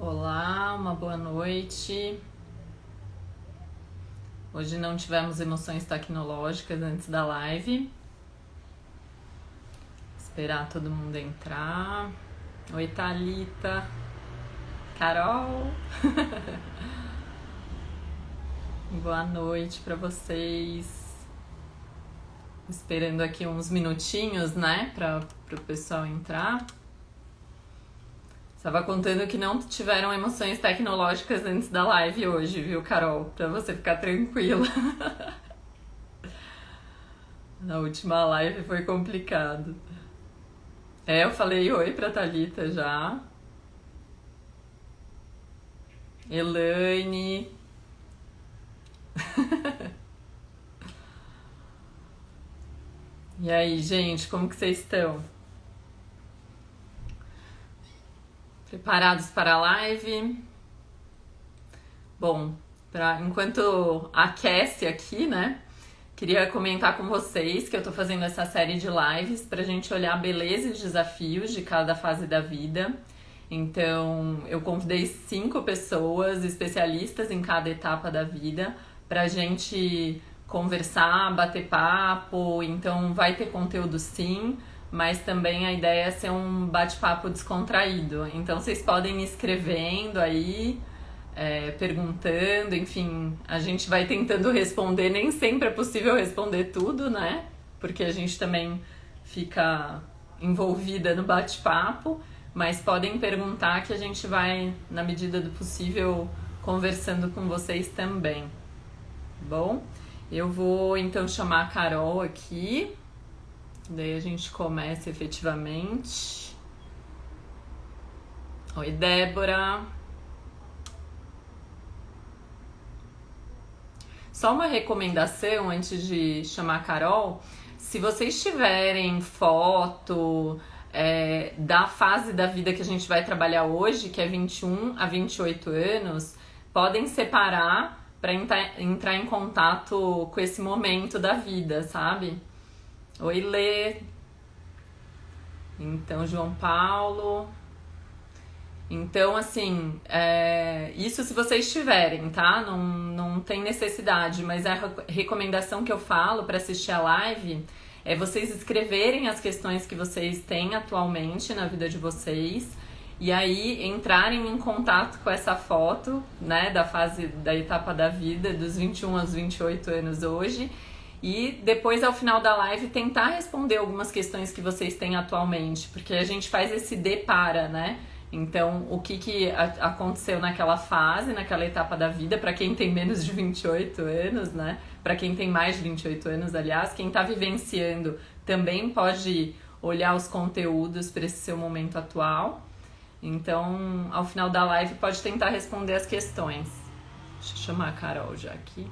Olá, uma boa noite. Hoje não tivemos emoções tecnológicas antes da live. Esperar todo mundo entrar. Oi, Thalita. Carol. Boa noite para vocês. Esperando aqui uns minutinhos, né, para o pessoal entrar. Estava contando que não tiveram emoções tecnológicas antes da live hoje, viu, Carol? Para você ficar tranquila. Na última live foi complicado. Eu falei oi pra Thalita já. Elaine. E aí, gente, como que vocês estão? Preparados para a live? Bom, enquanto aquece aqui, né? Queria comentar com vocês que eu tô fazendo essa série de lives pra gente olhar a beleza e os desafios de cada fase da vida. Então, eu convidei 5 pessoas especialistas em cada etapa da vida pra gente conversar, bater papo. Então, vai ter conteúdo sim, mas também a ideia é ser um bate-papo descontraído. Então, vocês podem ir escrevendo aí, perguntando, enfim, a gente vai tentando responder. Nem sempre é possível responder tudo, né? Porque a gente também fica envolvida no bate-papo, mas podem perguntar que a gente vai, na medida do possível, conversando com vocês também. Bom, eu vou então chamar a Carol aqui, daí a gente começa efetivamente. Oi, Débora. Só uma recomendação antes de chamar a Carol: se vocês tiverem foto da fase da vida que a gente vai trabalhar hoje, que é 21 a 28 anos, podem separar para entrar em contato com esse momento da vida, sabe? Oi, Lê. Então, João Paulo. Então, assim, isso se vocês tiverem, tá? Não tem necessidade, mas a recomendação que eu falo para assistir a live é vocês escreverem as questões que vocês têm atualmente na vida de vocês e aí entrarem em contato com essa foto, né, da fase, da etapa da vida, dos 21 aos 28 anos hoje. E depois, ao final da live, tentar responder algumas questões que vocês têm atualmente, porque a gente faz esse depara, né? Então, o que aconteceu naquela fase, naquela etapa da vida, para quem tem menos de 28 anos, né? Para quem tem mais de 28 anos, aliás, quem está vivenciando também pode olhar os conteúdos para esse seu momento atual. Então, ao final da live, pode tentar responder as questões. Deixa eu chamar a Carol já aqui.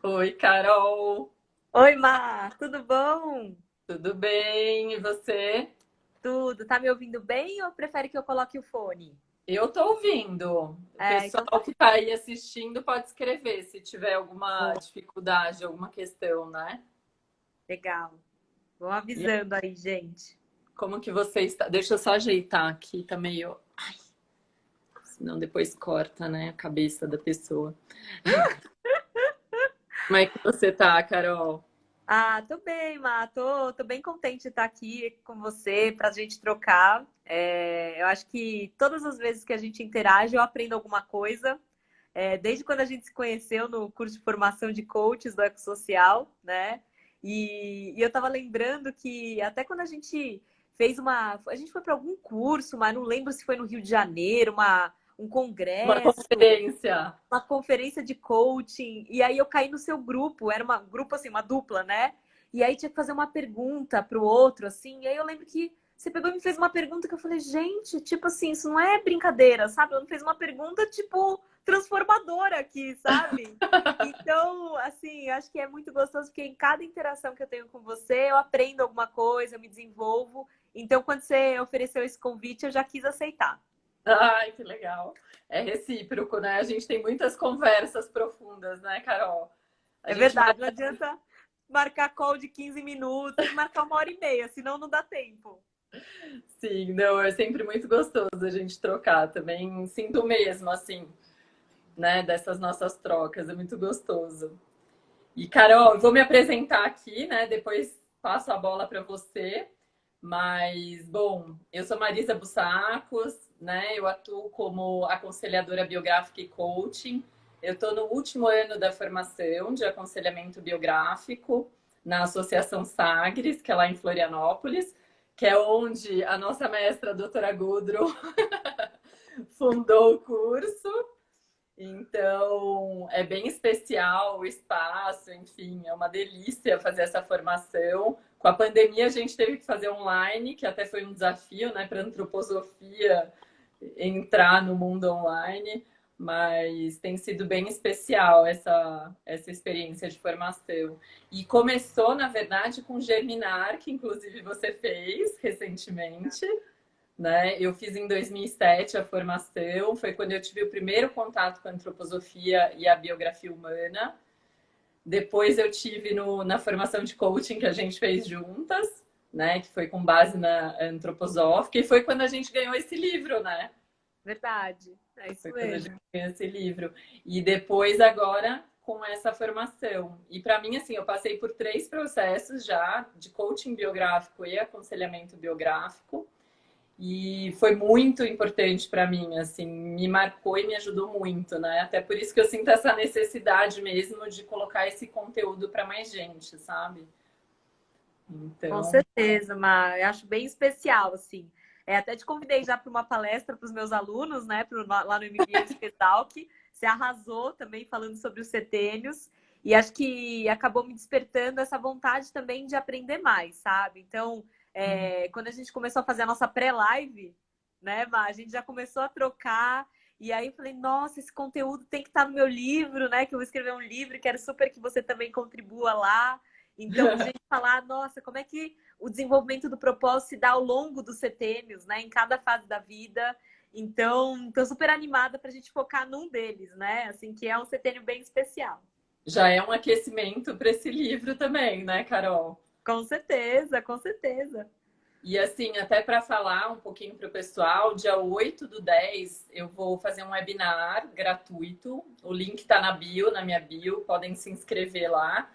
Oi, Carol! Oi, Mar, tudo bom? Tudo bem? E você? Tudo. Tá me ouvindo bem ou prefere que eu coloque o fone? Eu tô ouvindo. O Então pessoal tá que tá aí assistindo pode escrever se tiver alguma bom, dificuldade, alguma questão, né? legal. Vão E aí, avisando aí, gente. como que você está? Deixa eu só ajeitar aqui, tá meio. Senão depois corta, né, a cabeça da pessoa. Como é que você tá, Carol? Ah, tô bem, Mar, tô bem contente de estar aqui com você pra gente trocar. Eu acho que todas as vezes que a gente interage, eu aprendo alguma coisa. Desde quando a gente se conheceu no curso de formação de coaches do Ecossocial, né? E eu tava lembrando que até quando a gente fez uma. A gente foi para algum curso, mas não lembro se foi no Rio de Janeiro, um Uma congresso, conferência. uma conferência de coaching, e aí eu caí no seu grupo, era uma grupo assim, uma dupla, né? E aí tinha que fazer uma pergunta pro outro, assim, e aí eu lembro que você pegou e me fez uma pergunta que eu falei, gente, tipo assim, isso não é brincadeira, sabe? Ela me fez uma pergunta, tipo, transformadora aqui, sabe? Então, assim, acho que é muito gostoso, porque em cada interação que eu tenho com você, eu aprendo alguma coisa, eu me desenvolvo. Então, quando você ofereceu esse convite, eu já quis aceitar. Ai, que legal. É recíproco, né? A gente tem muitas conversas profundas, né, Carol? A É gente verdade, não adianta marcar call de 15 minutos, tem que marcar 1h30, senão não dá tempo. sim, não, é sempre muito gostoso a gente trocar também. Sinto mesmo, assim, né, dessas nossas trocas, é muito gostoso. E, Carol, eu vou me apresentar aqui, né? Depois passo a bola para você. Mas, bom, eu sou Marisa Bussacos, né? Eu atuo como aconselhadora biográfica e coaching. Eu estou no último ano da formação de aconselhamento biográfico na Associação Sagres, que é lá em Florianópolis, que é onde a nossa mestra, a doutora Gudro, fundou o curso. Então, é bem especial o espaço, enfim, é uma delícia fazer essa formação. Com a pandemia, a gente teve que fazer online, que até foi um desafio, né, para a antroposofia entrar no mundo online, mas tem sido bem especial essa experiência de formação. E começou, na verdade, com o Germinar, que inclusive você fez recentemente, né? Eu fiz em 2007 a formação, foi quando eu tive o primeiro contato com a antroposofia e a biografia humana. Depois eu tive na formação de coaching que a gente fez juntas, né? Que foi com base na antroposófica, e foi quando a gente ganhou esse livro, né? Verdade, é isso Foi quando a gente mesmo. ganhou esse livro. E depois, agora, com essa formação. E para mim, assim, eu passei por 3 processos já de coaching biográfico e aconselhamento biográfico. E foi muito importante para mim, assim, me marcou e me ajudou muito, né? Até por isso que eu sinto essa necessidade mesmo de colocar esse conteúdo para mais gente, sabe? Com Então, certeza, Mar. Eu acho bem especial, assim. Até te convidei já para uma palestra para os meus alunos, né? Lá no MBA Spetalk. Você arrasou também falando sobre os setênios. E acho que acabou me despertando essa vontade também de aprender mais, sabe? Então, quando a gente começou a fazer a nossa pré-live, né, Mar? A gente já começou a trocar. E aí eu falei, nossa, esse conteúdo tem que estar no meu livro, né? Que eu vou escrever um livro e quero super que você também contribua lá. Então, de gente falar, nossa, como é que o desenvolvimento do propósito se dá ao longo dos setênios, né? Em cada fase da vida. Então, estou super animada para a gente focar num deles, né? Assim, que é um setênio bem especial. já é um aquecimento para esse livro também, né, Carol? Com certeza, com certeza. E assim, até para falar um pouquinho para o pessoal, dia 8/10 eu vou fazer um webinar gratuito. O link está na bio, na minha bio, podem se inscrever lá.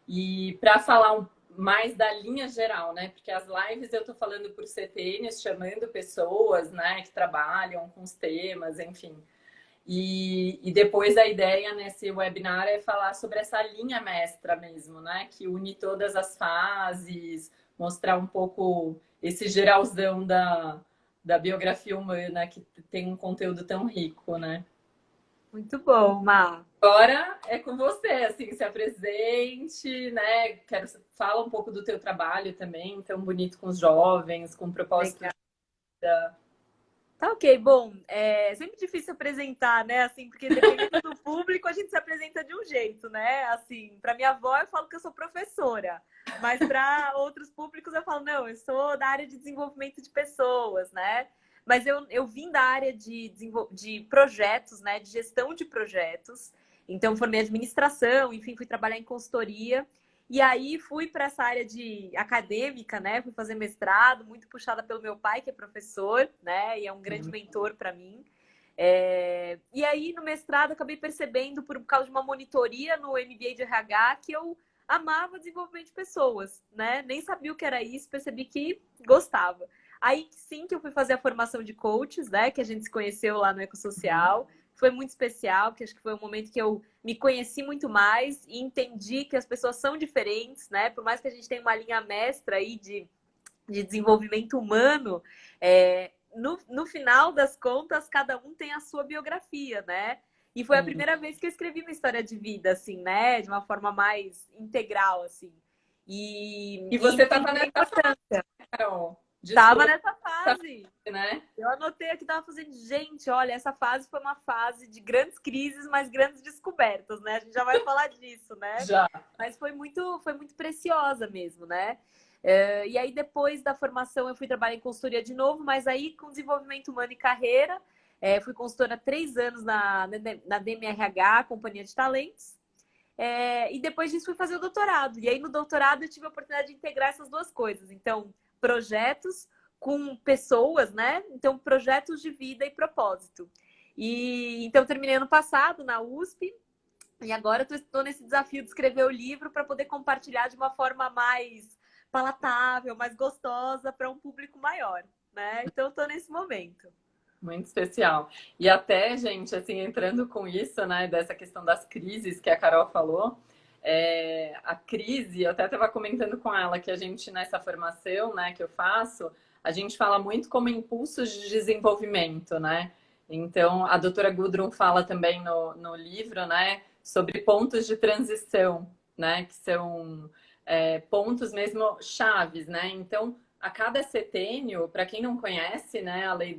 E para falar mais da linha geral, né? Porque as lives eu estou falando por CTNs, chamando pessoas, né, que trabalham com os temas, enfim. E depois a ideia nesse webinar é falar sobre essa linha mestra mesmo, né? Que une todas as fases, mostrar um pouco esse geralzão da biografia humana, que tem um conteúdo tão rico, né? Muito bom, Má. Agora é com você, assim, se apresente, né? Fala um pouco do teu trabalho também, tão bonito com os jovens, com propósito Legal. de vida. Tá ok, bom, é sempre difícil apresentar, né? Assim, porque dependendo do público, a gente se apresenta de um jeito, né? Assim, para minha avó eu falo que eu sou professora, mas para outros públicos eu falo, não, eu sou da área de desenvolvimento de pessoas, né? Mas eu vim da área de projetos, né? De gestão de projetos. Então, formei administração, enfim, fui trabalhar em consultoria. E aí fui para essa área de acadêmica, né? Fui fazer mestrado, muito puxada pelo meu pai, que é professor, né? E é um grande mentor para mim. E aí no mestrado acabei percebendo, por causa de uma monitoria no MBA de RH, que eu amava desenvolvimento de pessoas, né? Nem sabia o que era isso, percebi que gostava. Aí sim que eu fui fazer a formação de coaches, né? Que a gente se conheceu lá no Ecossocial. Foi muito especial, porque acho que foi um momento que eu me conheci muito mais e entendi que as pessoas são diferentes, né? Por mais que a gente tenha uma linha mestra aí de desenvolvimento humano, no final das contas, cada um tem a sua biografia, né? E foi a Sim. primeira vez que eu escrevi uma história de vida, assim, né? De uma forma mais integral, assim. E E você entendi estava a nessa fase, importância. Carol, de Tava escolha, nessa fase. né? Eu anotei aqui, tava fazendo, gente, olha, essa fase foi uma fase de grandes crises, mas grandes descobertas, né? A gente já vai falar disso, né? Já. Mas foi muito preciosa mesmo, né? E aí, depois da formação, eu fui trabalhar em consultoria de novo, mas aí com desenvolvimento humano e carreira. Fui consultora há 3 anos na DMRH, Companhia de Talentos. E depois disso fui fazer o doutorado. E aí no doutorado eu tive a oportunidade de integrar essas duas coisas. Então, projetos com pessoas, né? Então, projetos de vida e propósito. E então terminei ano passado na USP e agora estou nesse desafio de escrever o livro para poder compartilhar de uma forma mais palatável, mais gostosa para um público maior, né? Então estou nesse momento. Muito especial. E até, gente, assim, entrando com isso, né, dessa questão das crises que a Carol falou, a crise, eu até estava comentando com ela que a gente, nessa formação, né, que eu faço, a gente fala muito como impulsos de desenvolvimento, né? Então, a doutora Gudrun fala também no livro, né, sobre pontos de transição, né, que são pontos mesmo chaves, né? Então, a cada setênio, para quem não conhece, né, a lei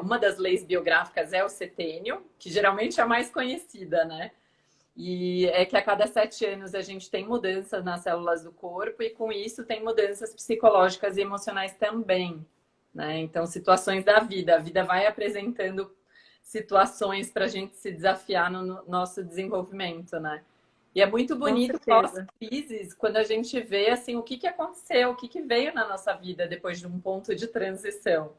uma das leis biográficas é o setênio, que geralmente é a mais conhecida, né? E é que a cada 7 anos a gente tem mudanças nas células do corpo e com isso tem mudanças psicológicas e emocionais também, né? Então, situações da vida, a vida vai apresentando situações para a gente se desafiar no nosso desenvolvimento, né? E é muito Com bonito certeza. pós-crises, quando a gente vê assim o que aconteceu, o que veio na nossa vida depois de um ponto de transição,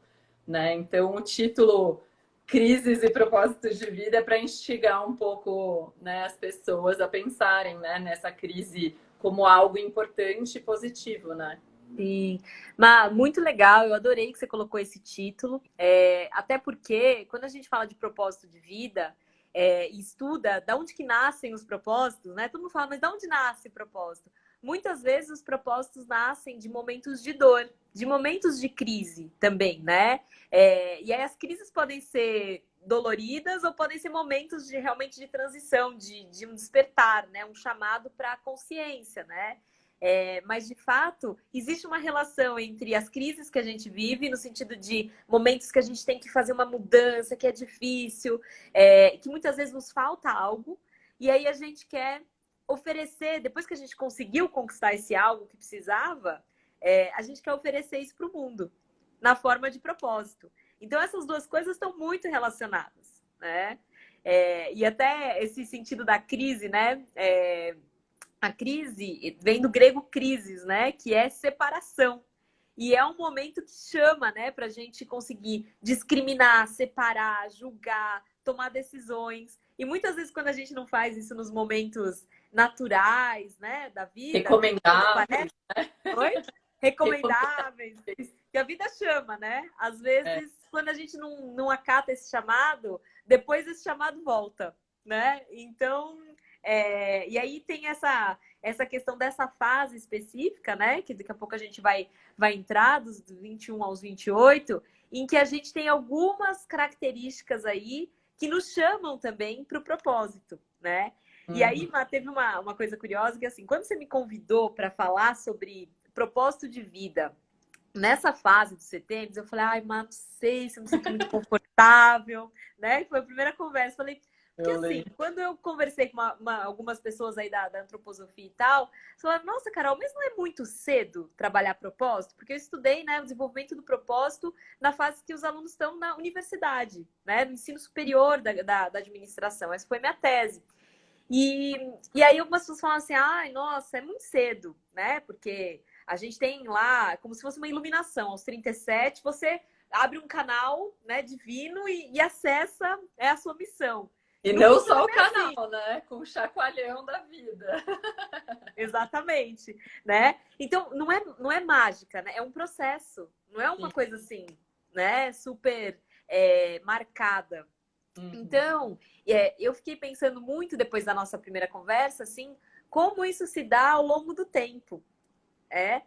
né? Então, o título Crises e Propósitos de Vida é para instigar um pouco, né, as pessoas a pensarem, né, nessa crise como algo importante e positivo, né? Sim, mas muito legal, eu adorei que você colocou esse título, até porque quando a gente fala de propósito de vida e estuda de onde que nascem os propósitos, né? Todo mundo fala, mas de onde nasce o propósito? Muitas vezes os propósitos nascem de momentos de dor, de momentos de crise também, né? E aí as crises podem ser doloridas ou podem ser momentos de realmente de transição, de um despertar, né? Um chamado para a consciência, né? Mas, de fato, existe uma relação entre as crises que a gente vive, no sentido de momentos que a gente tem que fazer uma mudança, que é difícil, que muitas vezes nos falta algo, e aí a gente quer oferecer, depois que a gente conseguiu conquistar esse algo que precisava, a gente quer oferecer isso para o mundo, na forma de propósito. Então, essas duas coisas estão muito relacionadas, né? E até esse sentido da crise, né? A crise vem do grego crisis, né? Que é separação. E é um momento que chama, né, para a gente conseguir discriminar, separar, julgar, tomar decisões. E muitas vezes, quando a gente não faz isso nos momentos naturais, né, da vida, quando Recomendáveis, aparece, oi? Recomendáveis, que a vida chama, né? Às é, vezes, quando a gente não acata esse chamado, depois esse chamado volta, né? Então, e aí tem essa questão dessa fase específica, né? Que daqui a pouco a gente vai entrar, dos 21 aos 28, em que a gente tem algumas características aí que nos chamam também para o propósito, né? E aí, uhum. Má, teve uma coisa curiosa, que assim, quando você me convidou para falar sobre propósito de vida, nessa fase do setembro, eu falei, ai, Má, não sei se eu me sinto muito confortável, né? Foi a primeira conversa, falei, porque Eu assim, lembro. quando eu conversei com algumas pessoas aí da antroposofia e tal, falaram, nossa, Carol, mas não é muito cedo trabalhar propósito? Porque eu estudei, né, o desenvolvimento do propósito na fase que os alunos estão na universidade, né, no ensino superior da administração. Essa foi minha tese. E aí algumas pessoas falam assim, ai, nossa, é muito cedo, né? Porque a gente tem lá, como se fosse uma iluminação, aos 37, você abre um canal, né, divino e acessa a sua missão. E No não fundo, só não o é assim. canal, né? Com o chacoalhão da vida. Exatamente, né? Então, não é mágica, né? É um processo, não é uma Sim. coisa assim, né? Super marcada. Uhum. Então, eu fiquei pensando muito depois da nossa primeira conversa, assim, como isso se dá ao longo do tempo,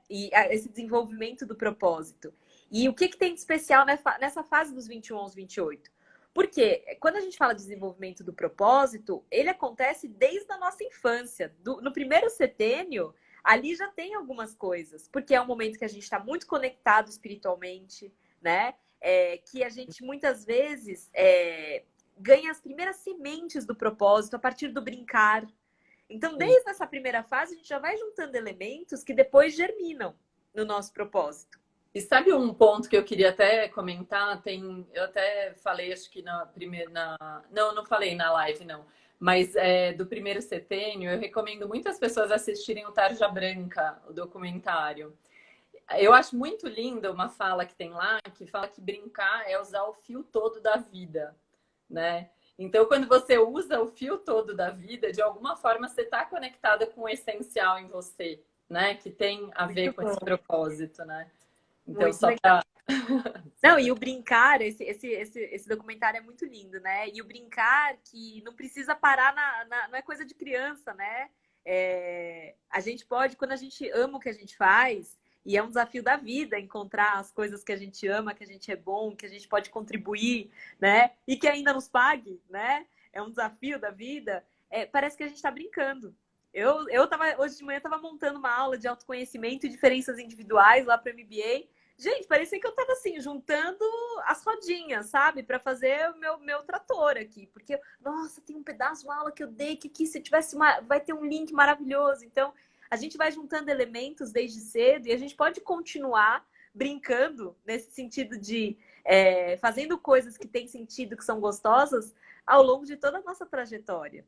esse desenvolvimento do propósito. E o que tem de especial nessa fase dos 21 aos 28? Porque quando a gente fala de desenvolvimento do propósito, ele acontece desde a nossa infância. No primeiro setênio, ali já tem algumas coisas, porque é um momento que a gente está muito conectado espiritualmente, né? Que a gente muitas vezes ganha as primeiras sementes do propósito a partir do brincar. Então, Sim. desde essa primeira fase, a gente já vai juntando elementos que depois germinam no nosso propósito. E sabe um ponto que eu queria até comentar? Eu até falei, acho que não, não falei na live, não. Mas do primeiro setênio, eu recomendo muitas pessoas assistirem o Tarja Branca, o documentário. Eu acho muito linda uma fala que tem lá, que fala que brincar é usar o fio todo da vida, né? Então, quando você usa o fio todo da vida, de alguma forma você está conectada com o essencial em você, né? Que tem a ver Muito com esse bom. propósito, né? Então, Muito só legal. para. Não, e o brincar, esse documentário é muito lindo, né? E o brincar que não precisa parar não é coisa de criança, né? A gente pode, quando a gente ama o que a gente faz, e é um desafio da vida encontrar as coisas que a gente ama, que a gente é bom, que a gente pode contribuir, né? E que ainda nos pague, né? É um desafio da vida. Parece que a gente está brincando. Hoje de manhã eu tava montando uma aula de autoconhecimento e diferenças individuais lá para o MBA. Gente, parecia que eu tava assim, juntando as rodinhas, sabe? Para fazer o meu trator aqui. Porque, nossa, tem um pedaço, uma aula que eu dei, que aqui, se tivesse vai ter um link maravilhoso. Então, a gente vai juntando elementos desde cedo e a gente pode continuar brincando nesse sentido de fazendo coisas que têm sentido, que são gostosas, ao longo de toda a nossa trajetória.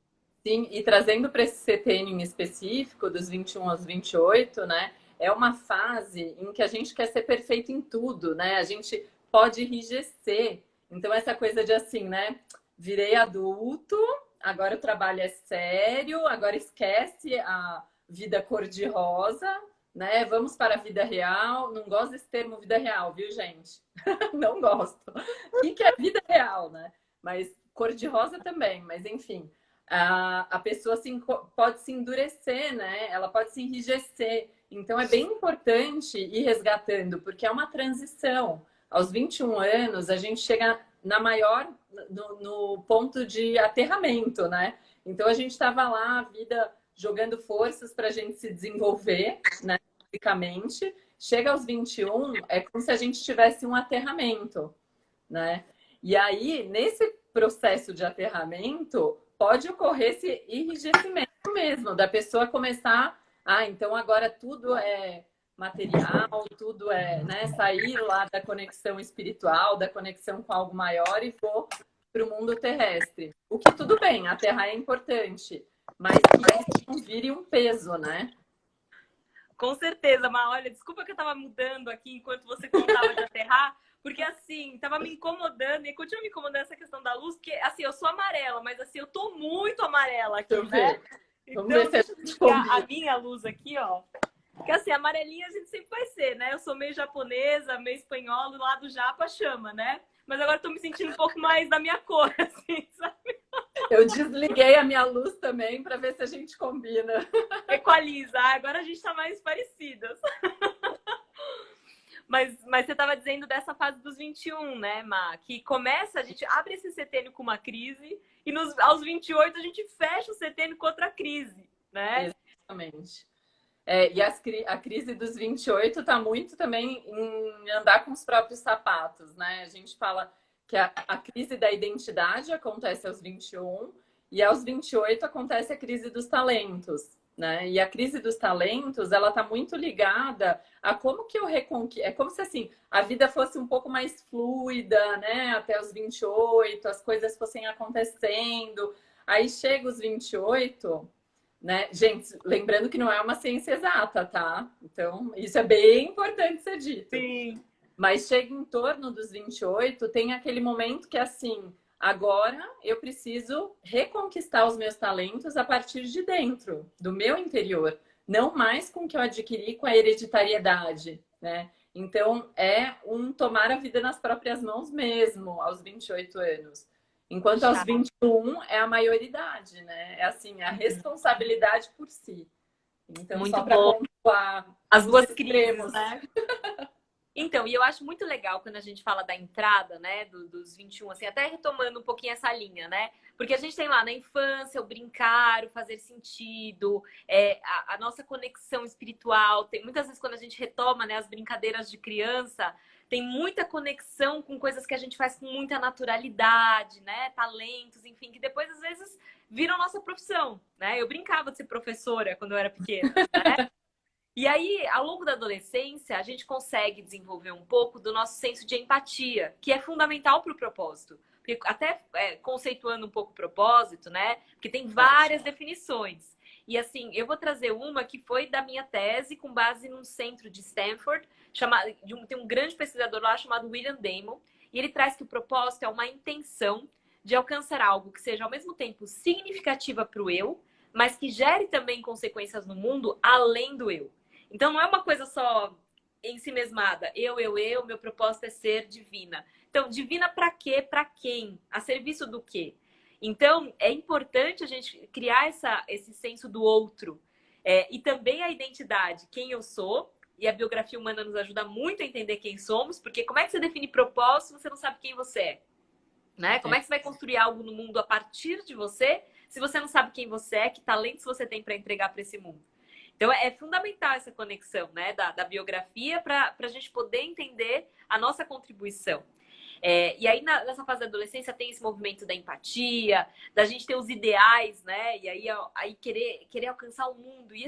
Sim, e trazendo para esse setênio em específico, dos 21 aos 28, né? É uma fase em que a gente quer ser perfeito em tudo, né? A gente pode enrijecer. Então, essa coisa de assim, né? Virei adulto, agora o trabalho é sério, agora esquece a vida cor-de-rosa, né? Vamos para a vida real. Não gosto desse termo vida real, viu, gente? Não gosto. O que é vida real, né? Mas cor-de-rosa também, mas enfim a pessoa pode se endurecer, né? Ela pode se enrijecer. Então é bem importante ir resgatando, porque é uma transição. Aos 21 anos, a gente chega na maior, no ponto de aterramento, né? Então a gente estava lá, a vida jogando forças para a gente se desenvolver, né? Fisicamente. Chega aos 21, é como se a gente tivesse um aterramento, né? E aí, nesse processo de aterramento, pode ocorrer esse enrijecimento mesmo, da pessoa começar, então agora tudo é material, tudo é, né, sair lá da conexão espiritual, da conexão com algo maior e for para o mundo terrestre. O que tudo bem, a Terra é importante, mas que isso não vire um peso, né? Com certeza, mas olha, desculpa que eu tava mudando aqui enquanto você contava de aterrar, porque assim, tava me incomodando e continua me incomodando essa questão da luz, porque assim, eu sou amarela, mas assim, eu tô muito amarela aqui, Deixa eu né? ver. Vamos ver Então, se a deixa eu gente desligar a combina. minha luz aqui, ó. Porque assim, amarelinha a gente sempre vai ser, né? Eu sou meio japonesa, meio espanhola, lá do japa chama, né? Mas agora eu tô me sentindo um pouco mais da minha cor, assim, sabe? Eu desliguei a minha luz também para ver se a gente combina. Equaliza. Agora a gente tá mais parecidas. Mas você estava dizendo dessa fase dos 21, né, Má? Que começa, a gente abre esse setênio com uma crise e aos 28 a gente fecha o setênio com outra crise, né? Exatamente. E a crise dos 28 está muito também em andar com os próprios sapatos, né? A gente fala que a crise da identidade acontece aos 21 e aos 28 acontece a crise dos talentos, né? E a crise dos talentos, ela está muito ligada a como que eu reconquisto. É como se assim, a vida fosse um pouco mais fluida, né? Até os 28, as coisas fossem acontecendo. Aí chega os 28, né? Gente, lembrando que não é uma ciência exata, tá? Então, isso é bem importante ser dito. Sim. Mas chega em torno dos 28, tem aquele momento que, assim, agora eu preciso reconquistar os meus talentos a partir de dentro, do meu interior, não mais com o que eu adquiri com a hereditariedade, né? Então, é um tomar a vida nas próprias mãos mesmo, aos 28 anos. Enquanto aos 21 é a maioridade, né? É assim, a responsabilidade por si. Então, Muito só para bom. pontuar As os duas extremos. crises, né? Então, e eu acho muito legal quando a gente fala da entrada, né, dos 21, assim, até retomando um pouquinho essa linha, né? Porque a gente tem lá na infância o brincar, o fazer sentido, a nossa conexão espiritual. Tem muitas vezes quando a gente retoma, né, as brincadeiras de criança, tem muita conexão com coisas que a gente faz com muita naturalidade, né? Talentos, enfim, que depois às vezes viram nossa profissão, né? Eu brincava de ser professora quando eu era pequena, né? E aí, ao longo da adolescência, a gente consegue desenvolver um pouco do nosso senso de empatia, que é fundamental para o propósito. porque até conceituando um pouco o propósito, né? Porque tem várias definições. E assim, eu vou trazer uma que foi da minha tese, com base num centro de Stanford, tem um grande pesquisador lá chamado William Damon, e ele traz que o propósito é uma intenção de alcançar algo que seja ao mesmo tempo significativa para o eu, mas que gere também consequências no mundo além do eu. Então não é uma coisa só em si mesmada. Meu propósito é ser divina. Então, divina para quê? Para quem? A serviço do quê? Então, é importante a gente criar esse senso do outro. E também a identidade, quem eu sou. E a biografia humana nos ajuda muito a entender quem somos, porque como é que você define propósito se você não sabe quem você é? Né? Como é que você vai construir algo no mundo a partir de você, se você não sabe quem você é, que talentos você tem para entregar para esse mundo? Então, é fundamental essa conexão, né, da biografia para a gente poder entender a nossa contribuição. E aí, nessa fase da adolescência, tem esse movimento da empatia, da gente ter os ideais, né? E aí querer alcançar o mundo. E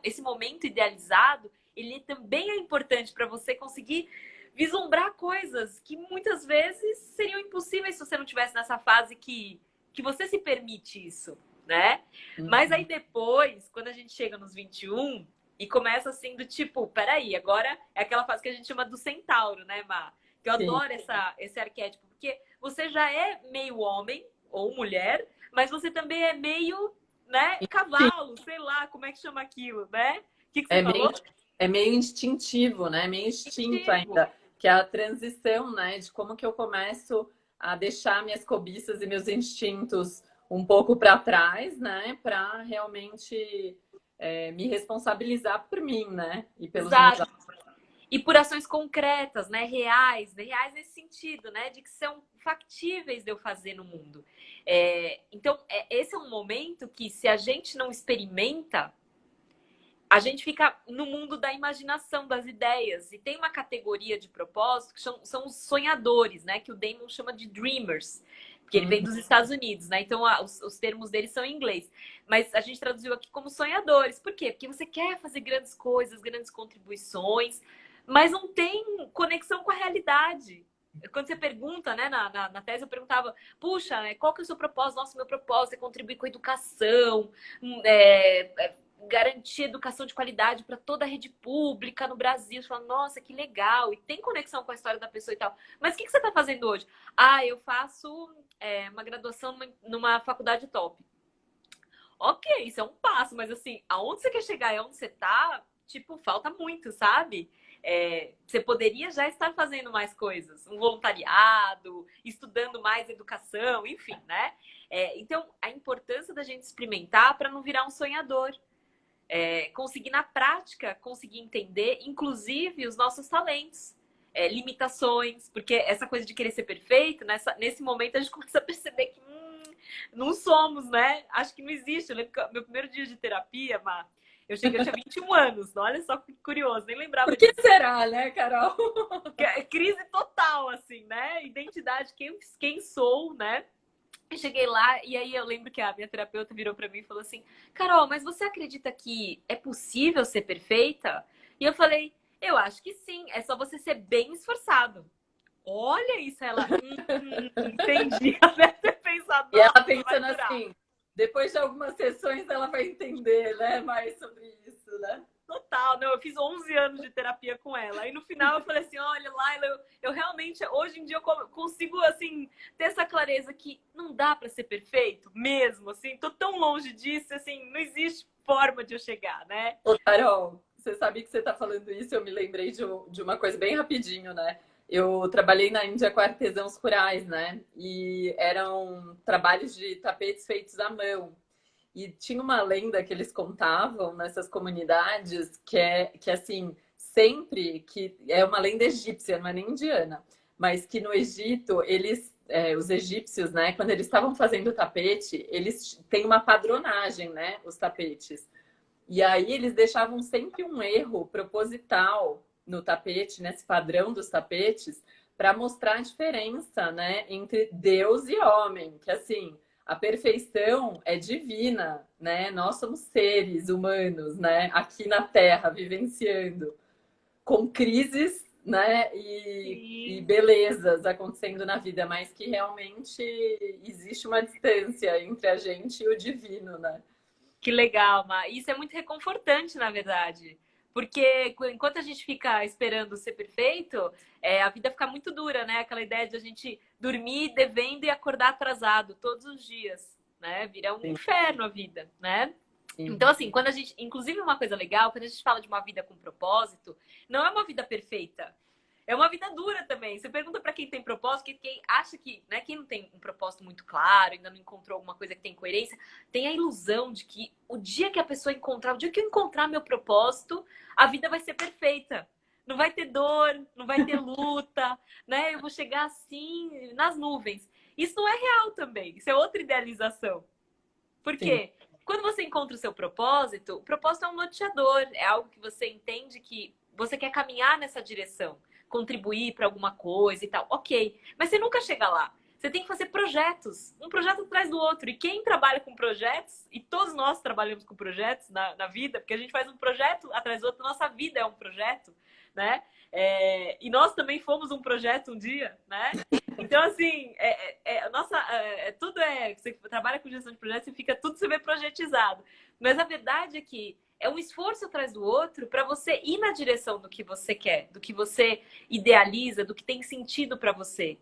esse momento idealizado, ele também é importante para você conseguir vislumbrar coisas que muitas vezes seriam impossíveis se você não tivesse nessa fase que você se permite isso, né? Mas aí depois, quando a gente chega nos 21 e começa assim do tipo, peraí, agora é aquela fase que a gente chama do centauro, né, Má? Que eu adoro esse arquétipo, porque você já é meio homem ou mulher, mas você também é meio, né, cavalo, sei lá, como é que chama aquilo, né? O que você falou? É meio instintivo, né? Meio instinto ainda. Que é a transição, né? De como que eu começo a deixar minhas cobiças e meus instintos um pouco para trás, né? Para realmente me responsabilizar por mim, né? E pelos meus atos. E por ações concretas, né? Reais nesse sentido, né? De que são factíveis de eu fazer no mundo. Então, esse é um momento que, se a gente não experimenta, a gente fica no mundo da imaginação, das ideias. E tem uma categoria de propósito que são os sonhadores, né? Que o Damon chama de dreamers. Porque ele vem dos Estados Unidos, né? Então, os termos dele são em inglês. Mas a gente traduziu aqui como sonhadores. Por quê? Porque você quer fazer grandes coisas, grandes contribuições, mas não tem conexão com a realidade. Quando você pergunta, né, na tese, eu perguntava, puxa, qual que é o seu propósito? Nossa, meu propósito é contribuir com a educação, garantir educação de qualidade para toda a rede pública no Brasil. Você fala, nossa, que legal, e tem conexão com a história da pessoa e tal. Mas o que você está fazendo hoje? Eu faço uma graduação numa faculdade top. Ok, isso é um passo, mas assim, aonde você quer chegar e aonde você tá, tipo, falta muito, sabe? Você poderia já estar fazendo mais coisas, um voluntariado, estudando mais educação, enfim, né? Então, a importância da gente experimentar para não virar um sonhador. Conseguir na prática, conseguir entender, inclusive, os nossos talentos, limitações, porque essa coisa de querer ser perfeito, nesse momento a gente começa a perceber que não somos, né? Acho que não existe. Eu lembro que meu primeiro dia de terapia, Má, eu tinha 21 anos, olha só que curioso, nem lembrava disso. Por que será, né, Carol? Crise total, assim, né? Identidade, quem sou, né? Eu cheguei lá e aí eu lembro que a minha terapeuta virou pra mim e falou assim, Carol, mas você acredita que é possível ser perfeita? E eu falei, eu acho que sim, é só você ser bem esforçado. Olha isso, ela, entendi. Ela deve ter pensado, e ela pensando assim, depois de algumas sessões ela vai entender, né, mais sobre isso, né? Total, não, eu fiz 11 anos de terapia com ela. Aí no final eu falei assim, olha, Laila, eu realmente, hoje em dia eu consigo, assim, ter essa clareza que não dá para ser perfeito mesmo, assim, tô tão longe disso, assim, não existe forma de eu chegar, né? Ô, Carol, você sabe que você tá falando isso, eu me lembrei de uma coisa bem rapidinho, né? Eu trabalhei na Índia com artesãos rurais, né? E eram trabalhos de tapetes feitos à mão. E tinha uma lenda que eles contavam nessas comunidades que assim, sempre que é uma lenda egípcia, não é nem indiana, mas que no Egito, os egípcios, né, quando eles estavam fazendo o tapete, eles têm uma padronagem, né, os tapetes. E aí eles deixavam sempre um erro proposital no tapete, nesse padrão dos tapetes, para mostrar a diferença, né, entre Deus e homem, que assim, a perfeição é divina, né? Nós somos seres humanos, né? Aqui na Terra, vivenciando, com crises, né? E Sim. belezas acontecendo na vida, mas que realmente existe uma distância entre a gente e o divino, né? Que legal, Ma. Isso é muito reconfortante, na verdade. Porque enquanto a gente fica esperando ser perfeito, a vida fica muito dura, né? Aquela ideia de a gente dormir devendo e acordar atrasado todos os dias, né? Vira um Sim, inferno a vida, né? Então, sim, assim, quando a gente. Inclusive, uma coisa legal, quando a gente fala de uma vida com propósito, não é uma vida perfeita. É uma vida dura também. Você pergunta para quem tem propósito, quem acha que, né, quem não tem um propósito muito claro, ainda não encontrou alguma coisa que tem coerência, tem a ilusão de que o dia que a pessoa encontrar, o dia que eu encontrar meu propósito, a vida vai ser perfeita. Não vai ter dor, não vai ter luta, né? Eu vou chegar assim nas nuvens. Isso não é real também. Isso é outra idealização. Por sim, quê? Quando você encontra o seu propósito, o propósito é um norteador, é algo que você entende que você quer caminhar nessa direção, contribuir para alguma coisa e tal. Ok, mas você nunca chega lá. Você tem que fazer projetos, um projeto atrás do outro. E quem trabalha com projetos, e todos nós trabalhamos com projetos na vida, porque a gente faz um projeto atrás do outro, nossa vida é um projeto, né? E nós também fomos um projeto um dia, né? Então, assim, nossa, tudo você trabalha com gestão de projetos e fica tudo você vê projetizado. Mas a verdade é que é um esforço atrás do outro para você ir na direção do que você quer, do que você idealiza, do que tem sentido para você.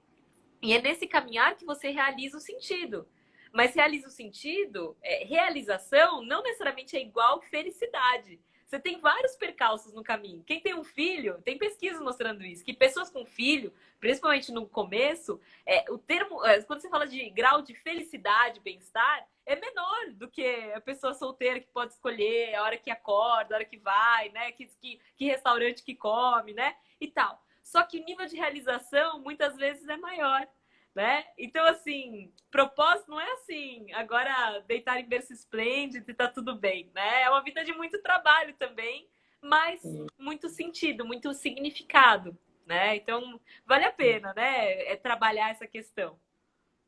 E é nesse caminhar que você realiza o sentido. Mas realiza o sentido, realização não necessariamente é igual felicidade. Você tem vários percalços no caminho. Quem tem um filho, tem pesquisas mostrando isso, que pessoas com filho, principalmente no começo, o termo, quando você fala de grau de felicidade, bem-estar, é menor do que a pessoa solteira que pode escolher a hora que acorda, a hora que vai, né? Que restaurante que come, né? E tal. Só que o nível de realização muitas vezes é maior, né? Então, assim, propósito não é assim, agora deitar em berço esplêndido e tá tudo bem, né? É uma vida de muito trabalho também, mas sim. muito sentido, muito significado, né? Então, vale a pena, né? Trabalhar essa questão.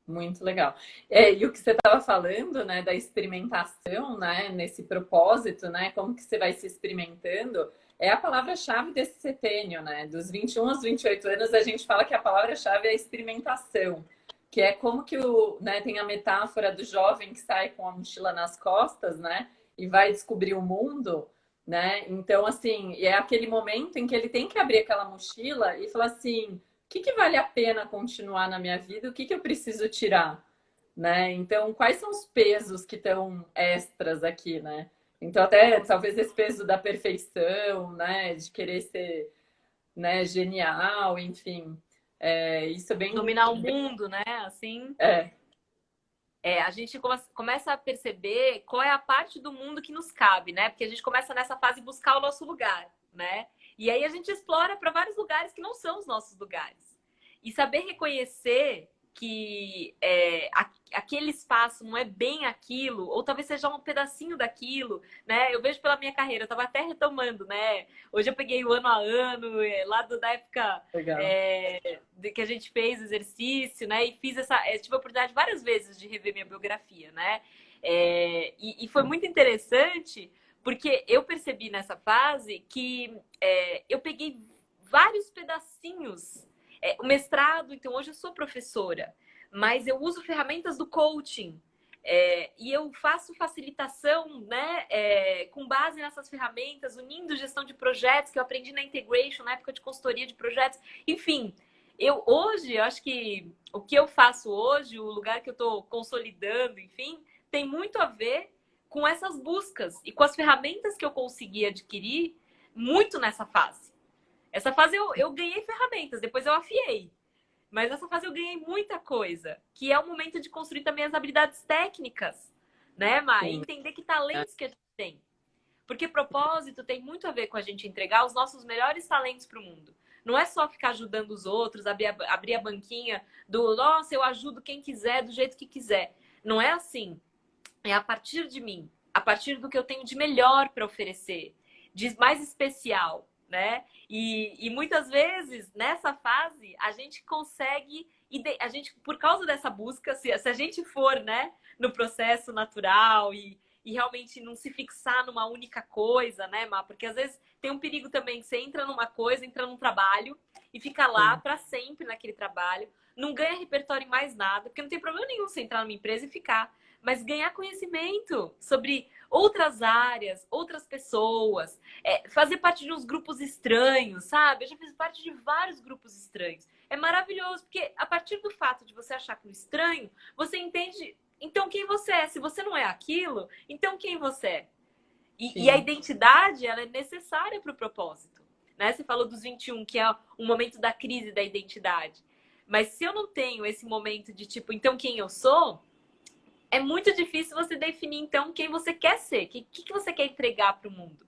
Muito legal. E o que você estava falando, né, da experimentação, né, nesse propósito, né, como que você vai se experimentando, é a palavra-chave desse setênio, né? Dos 21 aos 28 anos, a gente fala que a palavra-chave é a experimentação, que é como que né, tem a metáfora do jovem que sai com a mochila nas costas, né, e vai descobrir o mundo, né? Então, assim, é aquele momento em que ele tem que abrir aquela mochila e falar assim, que vale a pena continuar na minha vida? O que eu preciso tirar? Né? Então, quais são os pesos que estão extras aqui, né? Então, até talvez esse peso da perfeição, né? De querer ser, né, genial, enfim. Isso é bem, Dominar o mundo, né? Assim, é, a gente começa a perceber qual é a parte do mundo que nos cabe, né? Porque a gente começa nessa fase buscar o nosso lugar, né? E aí a gente explora para vários lugares que não são os nossos lugares. E saber reconhecer que aquele espaço não é bem aquilo, ou talvez seja um pedacinho daquilo, né? Eu vejo pela minha carreira, eu estava até retomando, né? Hoje eu peguei o ano a ano, lá da época legal. que a gente fez exercício, né? E fiz tive a oportunidade várias vezes de rever minha biografia, né? E foi muito interessante porque eu percebi nessa fase que eu peguei vários pedacinhos. O mestrado, então hoje eu sou professora, mas eu uso ferramentas do coaching. E eu faço facilitação, né, com base nessas ferramentas, unindo gestão de projetos que eu aprendi na Integration, na época de consultoria de projetos. Enfim, eu acho que o que eu faço hoje, o lugar que eu estou consolidando, enfim, tem muito a ver com essas buscas e com as ferramentas que eu consegui adquirir muito nessa fase. Essa fase eu ganhei ferramentas, depois eu afiei. Mas nessa fase eu ganhei muita coisa, que é o momento de construir também as habilidades técnicas, né, Mai? Sim, Entender que talentos que a gente tem. Porque propósito tem muito a ver com a gente entregar os nossos melhores talentos para o mundo. Não é só ficar ajudando os outros, abrir a banquinha do nossa, eu ajudo quem quiser, do jeito que quiser. Não é assim. É a partir de mim, a partir do que eu tenho de melhor para oferecer, de mais especial, né? E muitas vezes nessa fase a gente consegue, por causa dessa busca, se a gente for, né, no processo natural e realmente não se fixar numa única coisa, né, Má? Porque às vezes tem um perigo também que você entra numa coisa, entra num trabalho e fica lá Sim. para sempre naquele trabalho, não ganha repertório em mais nada, porque não tem problema nenhum você entrar numa empresa e ficar, mas ganhar conhecimento sobre outras áreas, outras pessoas, fazer parte de uns grupos estranhos, sabe? Eu já fiz parte de vários grupos estranhos. É maravilhoso, porque a partir do fato de você achar aquilo estranho, você entende, então, quem você é. Se você não é aquilo, então quem você é? E a Sim. identidade, ela é necessária para o propósito. Né? Você falou dos 21, que é um momento da crise da identidade. Mas se eu não tenho esse momento de tipo, então quem eu sou, é muito difícil você definir, então, quem você quer ser. O que você quer entregar para o mundo.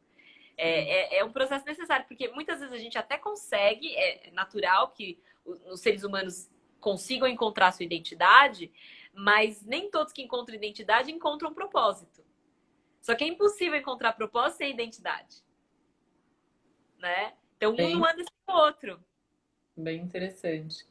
É um processo necessário, porque muitas vezes a gente até consegue, é natural que os seres humanos consigam encontrar a sua identidade, mas nem todos que encontram identidade encontram propósito. Só que é impossível encontrar propósito sem identidade, né? Então, um não Bem, anda sem o outro. bem interessante.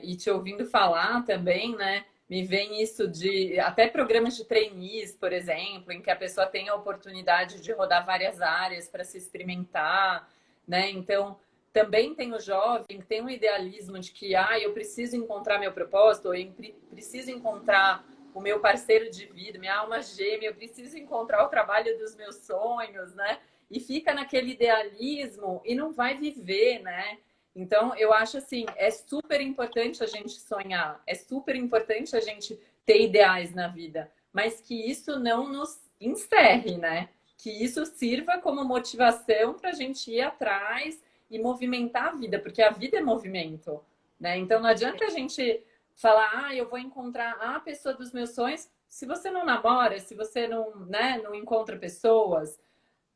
E te ouvindo falar também, né? Me vem isso de até programas de trainees, por exemplo, em que a pessoa tem a oportunidade de rodar várias áreas para se experimentar, né? Então, também tem o jovem que tem um idealismo de que, eu preciso encontrar meu propósito, ou eu preciso encontrar o meu parceiro de vida, minha alma gêmea, eu preciso encontrar o trabalho dos meus sonhos, né? E fica naquele idealismo e não vai viver, né? Então, eu acho assim, é super importante a gente sonhar, é super importante a gente ter ideais na vida, mas que isso não nos encerre, né? Que isso sirva como motivação para a gente ir atrás e movimentar a vida, porque a vida é movimento, né? Então, não adianta a gente falar, eu vou encontrar a pessoa dos meus sonhos, se você não namora, se você não, né, não encontra pessoas,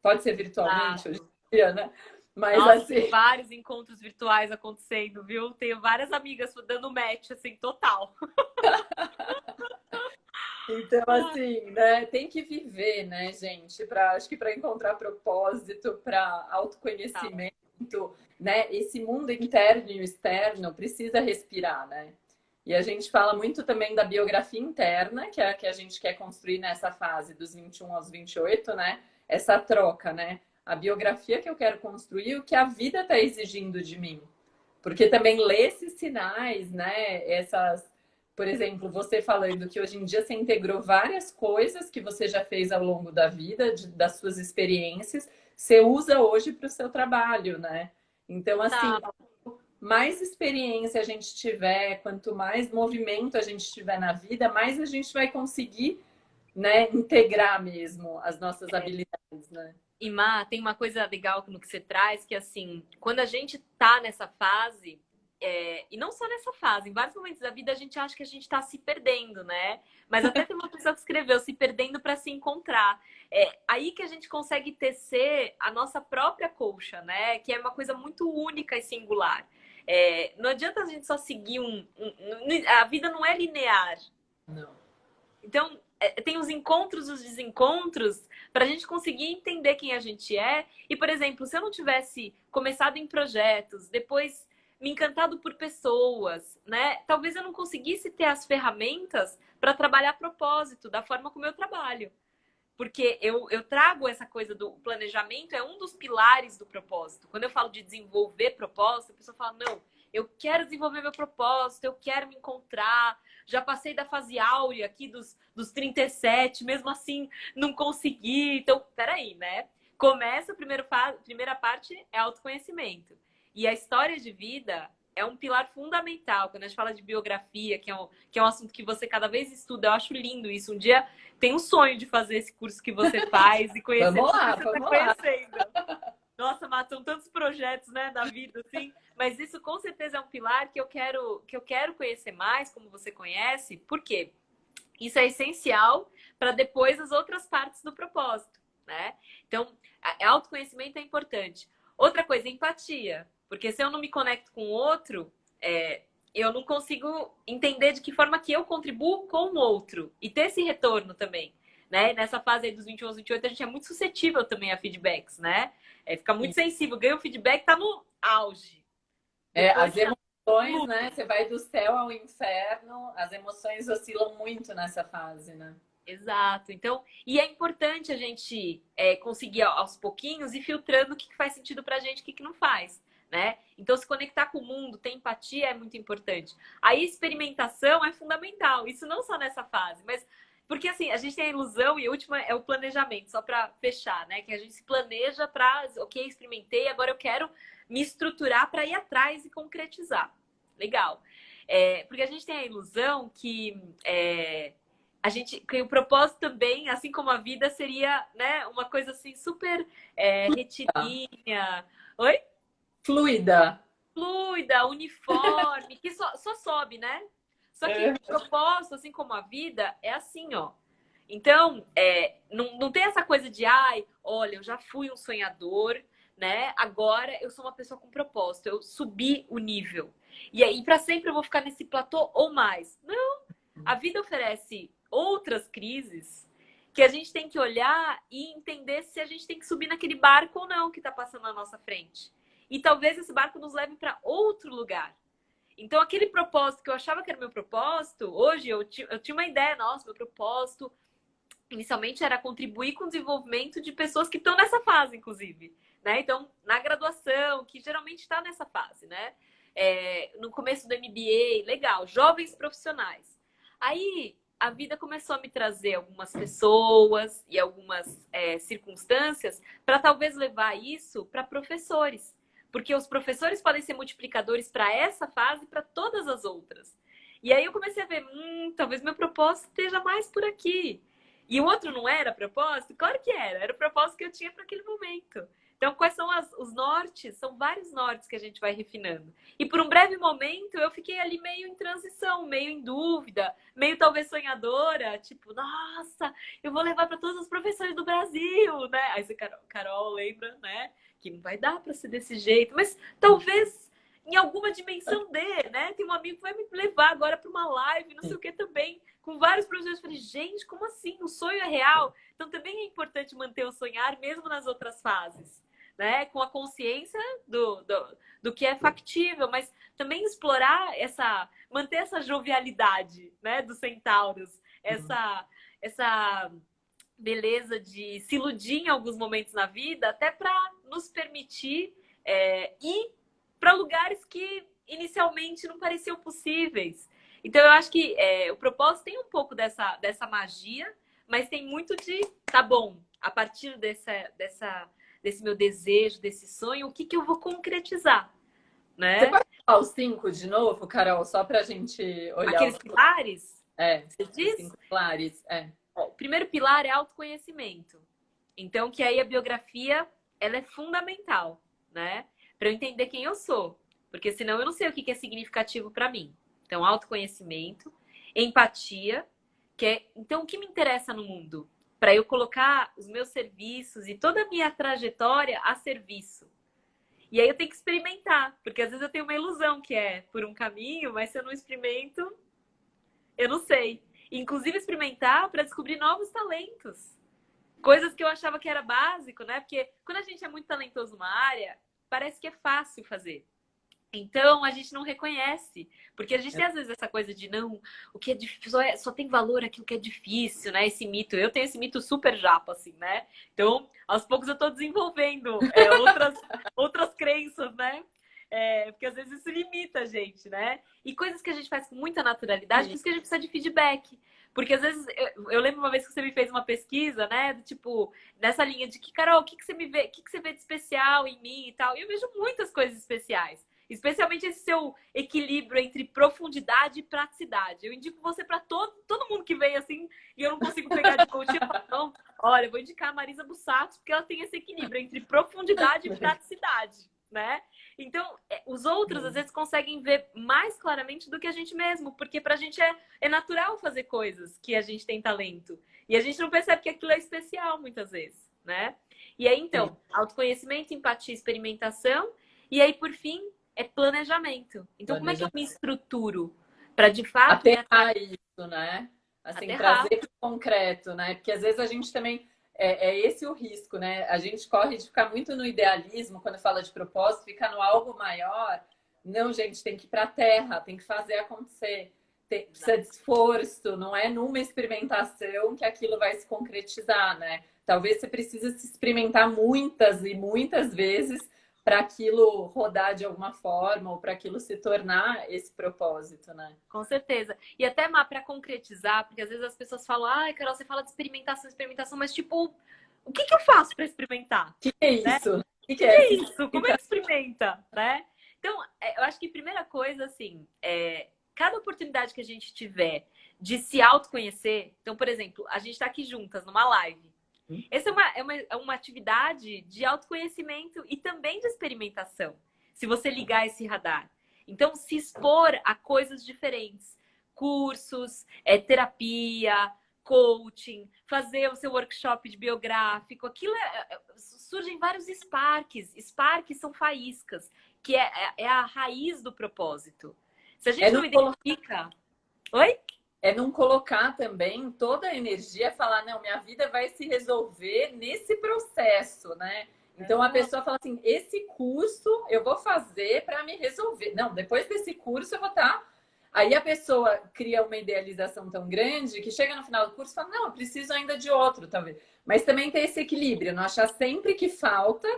pode ser virtualmente hoje Exato. em dia, né? Mas Nossa, tem assim, vários encontros virtuais acontecendo, viu? Tenho várias amigas dando match, assim, total. então, assim, né, tem que viver, né, gente? Acho que para encontrar propósito, para Total. autoconhecimento, né? Esse mundo interno e o externo precisa respirar, né? E a gente fala muito também da biografia interna, que é a que a gente quer construir nessa fase dos 21 aos 28, né? Essa troca, né? A biografia que eu quero construir, o que a vida está exigindo de mim. Porque também ler esses sinais, né? Por exemplo, você falando que hoje em dia você integrou várias coisas que você já fez ao longo da vida, das suas experiências, você usa hoje para o seu trabalho, né? Então, assim, Total. mais experiência a gente tiver, quanto mais movimento a gente tiver na vida, mais a gente vai conseguir, né, integrar mesmo as nossas habilidades, né? E Má, tem uma coisa legal no que você traz, que assim, quando a gente tá nessa fase, e não só nessa fase, em vários momentos da vida a gente acha que a gente tá se perdendo, né? Mas até tem uma pessoa que escreveu, se perdendo para se encontrar. É aí que a gente consegue tecer a nossa própria colcha, né? Que é uma coisa muito única e singular. Não adianta a gente só seguir a vida não é linear. Não. Então, tem os encontros, os desencontros, para a gente conseguir entender quem a gente é. E, por exemplo, se eu não tivesse começado em projetos, depois me encantado por pessoas, né? Talvez eu não conseguisse ter as ferramentas para trabalhar a propósito, da forma como eu trabalho. Porque eu trago essa coisa do planejamento, é um dos pilares do propósito. Quando eu falo de desenvolver propósito, a pessoa fala, não, eu quero desenvolver meu propósito, eu quero me encontrar. Já passei da fase áurea aqui dos 37, mesmo assim não consegui. Então, peraí, né? Começa a primeira parte é autoconhecimento. E a história de vida é um pilar fundamental. Quando a gente fala de biografia, que é um assunto que você cada vez estuda, eu acho lindo isso. Um dia tem um sonho de fazer esse curso que você faz e conhecer Vamos tudo que lá, você está vamos lá. conhecendo. Nossa, Mato, são tantos projetos, né, da vida, assim. Mas isso com certeza é um pilar que eu quero conhecer mais, como você conhece. Por quê? Isso é essencial para depois as outras partes do propósito, né? Então, autoconhecimento é importante. Outra coisa, empatia. Porque se eu não me conecto com o outro, eu não consigo entender de que forma que eu contribuo com o outro. E ter esse retorno também, né? Nessa fase aí dos 21 aos 28, a gente é muito suscetível também a feedbacks, né? Fica muito sensível. Ganha o feedback, tá no auge. Depois As tá emoções, luto. né? Você vai do céu ao inferno, as emoções oscilam muito nessa fase, né? Exato. Então, e é importante a gente conseguir aos pouquinhos ir filtrando o que faz sentido pra gente e o que não faz, né? Então, se conectar com o mundo, ter empatia é muito importante. Aí, experimentação é fundamental. Isso não só nessa fase, mas porque assim, a gente tem a ilusão e a última é o planejamento, só para fechar, né? Que a gente se planeja para, ok, experimentei, agora eu quero me estruturar para ir atrás e concretizar. Legal. Porque a gente tem a ilusão que o propósito também, assim como a vida, seria, né, uma coisa assim super retidinha. Oi? Fluida. Fluida, uniforme, que só sobe, né? Só que o propósito, assim como a vida, é assim, ó. Então, não tem essa coisa de, ai, olha, eu já fui um sonhador, né? Agora eu sou uma pessoa com propósito, eu subi o nível. E aí, para sempre eu vou ficar nesse platô ou mais. Não, a vida oferece outras crises que a gente tem que olhar e entender se a gente tem que subir naquele barco ou não que está passando na nossa frente. E talvez esse barco nos leve para outro lugar. Então, aquele propósito que eu achava que era meu propósito, hoje eu tinha uma ideia, nossa, meu propósito inicialmente era contribuir com o desenvolvimento de pessoas que estão nessa fase, inclusive. Né? Então, na graduação, que geralmente está nessa fase, né? No começo do MBA, legal, jovens profissionais. Aí, a vida começou a me trazer algumas pessoas e algumas circunstâncias para talvez levar isso para professores. Porque os professores podem ser multiplicadores para essa fase e para todas as outras. E aí eu comecei a ver, talvez meu propósito esteja mais por aqui. E o outro não era propósito? Claro que era o propósito que eu tinha para aquele momento. Então, quais são os nortes? São vários nortes que a gente vai refinando. E por um breve momento, eu fiquei ali meio em transição, meio em dúvida, meio talvez sonhadora, tipo, nossa, eu vou levar para todos os professores do Brasil, né? Aí você, Carol, lembra, né? Que não vai dar para ser desse jeito, mas talvez em alguma dimensão dê, né? Tem um amigo que vai me levar agora para uma live, não sei o que também, com vários professores. Eu falei, gente, como assim? O sonho é real? Então também é importante manter o sonhar mesmo nas outras fases, né? Com a consciência do que é factível, mas também explorar manter essa jovialidade, né? Dos centauros, essa beleza de se iludir em alguns momentos na vida, até para nos permitir ir para lugares que inicialmente não pareciam possíveis. Então, eu acho que o propósito tem um pouco dessa magia, mas tem muito de, tá bom, a partir desse meu desejo, desse sonho, o que eu vou concretizar, né? Você pode falar os 5 de novo, Carol, só para a gente olhar aqueles pilares? Você diz? 5 pilares, O primeiro pilar é autoconhecimento. Então, que aí a biografia, ela é fundamental, né? Para eu entender quem eu sou. Porque senão eu não sei o que é significativo para mim. Então, autoconhecimento, empatia, então, o que me interessa no mundo? Para eu colocar os meus serviços e toda a minha trajetória a serviço. E aí eu tenho que experimentar, porque às vezes eu tenho uma ilusão que é por um caminho, mas se eu não experimento, eu não sei. Inclusive experimentar para descobrir novos talentos. Coisas que eu achava que era básico, né? Porque quando a gente é muito talentoso numa área, parece que é fácil fazer. Então, a gente não reconhece. Porque a gente tem, às vezes, essa coisa de não, o que é difícil, só tem valor aquilo que é difícil, né? Esse mito. Eu tenho esse mito super japa, assim, né? Então, aos poucos eu tô desenvolvendo outras crenças, né? Porque às vezes isso limita a gente, né? E coisas que a gente faz com muita naturalidade, por isso que a gente precisa de feedback. Porque às vezes, eu lembro uma vez que você me fez uma pesquisa, né? Do tipo, nessa linha de que, Carol, o que você me vê, o que você vê de especial em mim e tal. E eu vejo muitas coisas especiais. Especialmente esse seu equilíbrio entre profundidade e praticidade. Eu indico você para todo mundo que vem assim, e eu não consigo pegar de coaching. Não, olha, eu vou indicar a Marisa Bussato, porque ela tem esse equilíbrio entre profundidade e praticidade, né? Então, os outros às vezes conseguem ver mais claramente do que a gente mesmo, porque pra gente é natural fazer coisas que a gente tem talento. E a gente não percebe que aquilo é especial muitas vezes, né? E aí, então, autoconhecimento, empatia, experimentação. E aí, por fim, é planejamento. Então, como é que eu me estruturo para de fato aterrar isso, né? Assim, trazer para o concreto, né? Porque às vezes a gente também esse o risco, né? A gente corre de ficar muito no idealismo quando fala de propósito, fica no algo maior. Não, gente, tem que ir para a terra, tem que fazer acontecer. precisa de esforço, não é numa experimentação que aquilo vai se concretizar, né? Talvez você precise se experimentar muitas e muitas vezes para aquilo rodar de alguma forma ou para aquilo se tornar esse propósito, né? Com certeza. E até, Má, para concretizar, porque às vezes as pessoas falam, ai, Carol, você fala de experimentação, experimentação, mas tipo, o que eu faço para experimentar? O que é Né? isso? O Que é é isso? Como é que experimenta, né? Então, eu acho que primeira coisa, assim, cada oportunidade que a gente tiver de se autoconhecer, então, por exemplo, a gente está aqui juntas numa live. Essa é uma atividade de autoconhecimento e também de experimentação, se você ligar esse radar. Então, se expor a coisas diferentes, cursos, terapia, coaching, fazer o seu workshop de biográfico, aquilo surgem vários sparks. Sparks são faíscas, que é a raiz do propósito. Se a gente não identifica... Oi? É não colocar também toda a energia, falar, não, minha vida vai se resolver nesse processo, né? Então a pessoa fala assim, esse curso eu vou fazer para me resolver. Não, depois desse curso eu vou estar... Aí a pessoa cria uma idealização tão grande que chega no final do curso e fala, não, eu preciso ainda de outro, talvez. Mas também ter esse equilíbrio, não achar sempre que falta,